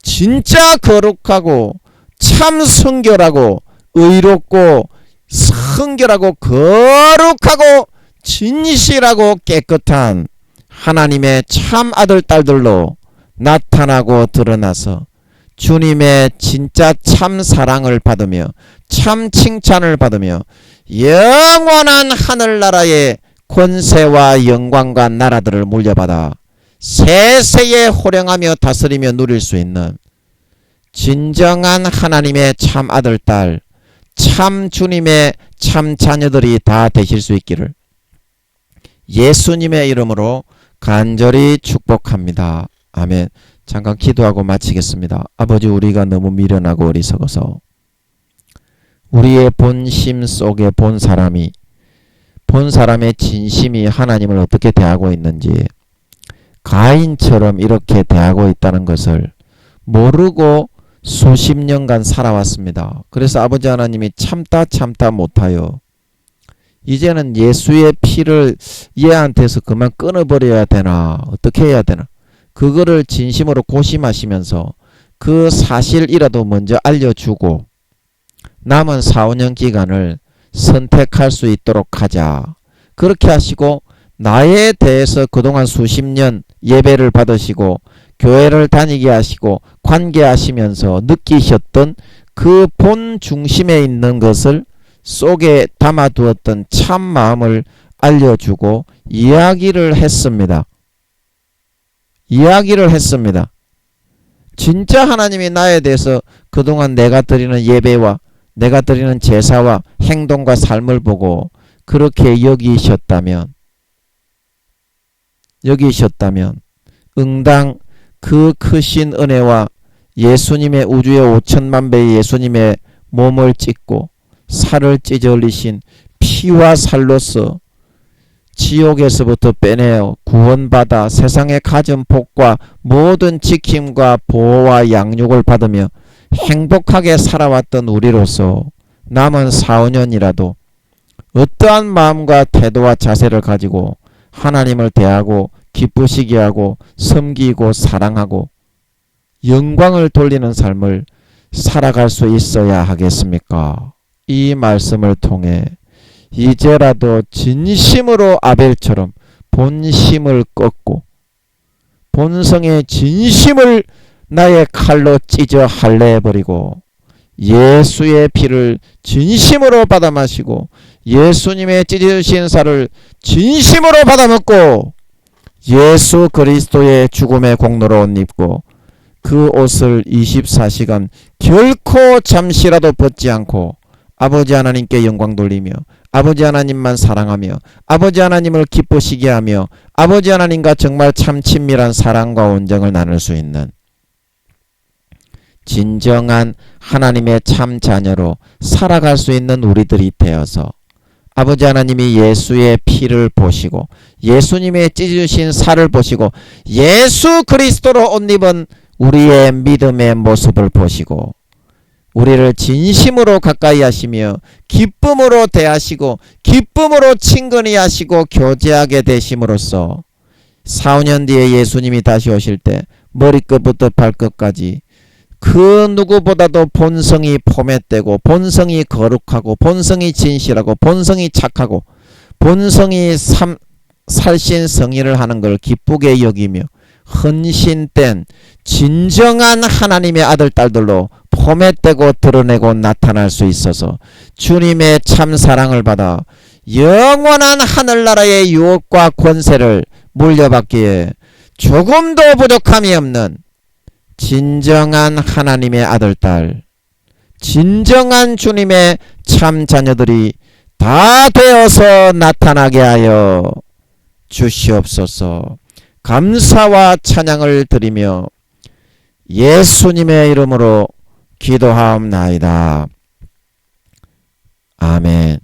진짜 거룩하고 참 성결하고 의롭고 성결하고 거룩하고 진실하고 깨끗한 하나님의 참 아들 딸들로 나타나고 드러나서 주님의 진짜 참 사랑을 받으며 참 칭찬을 받으며 영원한 하늘나라의 권세와 영광과 나라들을 물려받아 세세에 호령하며 다스리며 누릴 수 있는 진정한 하나님의 참 아들 딸 참 주님의 참 자녀들이 다 되실 수 있기를 예수님의 이름으로 간절히 축복합니다. 아멘. 잠깐 기도하고 마치겠습니다. 아버지, 우리가 너무 미련하고 어리석어서 우리의 본심 속에 본 사람의 진심이 하나님을 어떻게 대하고 있는지 가인처럼 이렇게 대하고 있다는 것을 모르고 수십 년간 살아왔습니다. 그래서 아버지 하나님이 참다 못하여 이제는 예수의 피를 얘한테서 그만 끊어버려야 되나 어떻게 해야 되나 그거를 진심으로 고심하시면서 그 사실이라도 먼저 알려주고 남은 4, 5년 기간을 선택할 수 있도록 하자. 그렇게 하시고 나에 대해서 그동안 수십 년 예배를 받으시고 교회를 다니게 하시고 관계하시면서 느끼셨던 그 본 중심에 있는 것을 속에 담아두었던 참 마음을 알려주고 이야기를 했습니다. 진짜 하나님이 나에 대해서 그동안 내가 드리는 예배와 내가 드리는 제사와 행동과 삶을 보고 그렇게 여기셨다면 응당 그 크신 은혜와 예수님의 우주의 5천만 배의 예수님의 몸을 찢고 살을 찢어 흘리신 피와 살로서 지옥에서부터 빼내어 구원받아 세상의 가진 복과 모든 지킴과 보호와 양육을 받으며 행복하게 살아왔던 우리로서 남은 4, 5년이라도 어떠한 마음과 태도와 자세를 가지고 하나님을 대하고 기쁘시게 하고 섬기고 사랑하고 영광을 돌리는 삶을 살아갈 수 있어야 하겠습니까? 이 말씀을 통해 이제라도 진심으로 아벨처럼 본심을 꺾고 본성의 진심을 나의 칼로 찢어 할례해버리고 예수의 피를 진심으로 받아 마시고 예수님의 찢으신 살을 진심으로 받아 먹고 예수 그리스도의 죽음의 공로로 옷 입고 그 옷을 24시간 결코 잠시라도 벗지 않고 아버지 하나님께 영광 돌리며 아버지 하나님만 사랑하며 아버지 하나님을 기쁘시게 하며 아버지 하나님과 정말 참 친밀한 사랑과 온정을 나눌 수 있는 진정한 하나님의 참 자녀로 살아갈 수 있는 우리들이 되어서 아버지 하나님이 예수의 피를 보시고 예수님의 찢으신 살을 보시고 예수 그리스도로 옷 입은 우리의 믿음의 모습을 보시고 우리를 진심으로 가까이 하시며 기쁨으로 대하시고 기쁨으로 친근히 하시고 교제하게 되심으로써 4, 5년 뒤에 예수님이 다시 오실 때 머리끝부터 발끝까지 그 누구보다도 본성이 포맷되고 본성이 거룩하고 본성이 진실하고 본성이 착하고 본성이 살신성의를 하는 걸 기쁘게 여기며 헌신된 진정한 하나님의 아들 딸들로 포맷되고 드러내고 나타날 수 있어서 주님의 참 사랑을 받아 영원한 하늘나라의 유업과 권세를 물려받기에 조금도 부족함이 없는 진정한 하나님의 아들 딸 진정한 주님의 참 자녀들이 다 되어서 나타나게 하여 주시옵소서. 감사와 찬양을 드리며 예수님의 이름으로 기도하옵나이다. 아멘.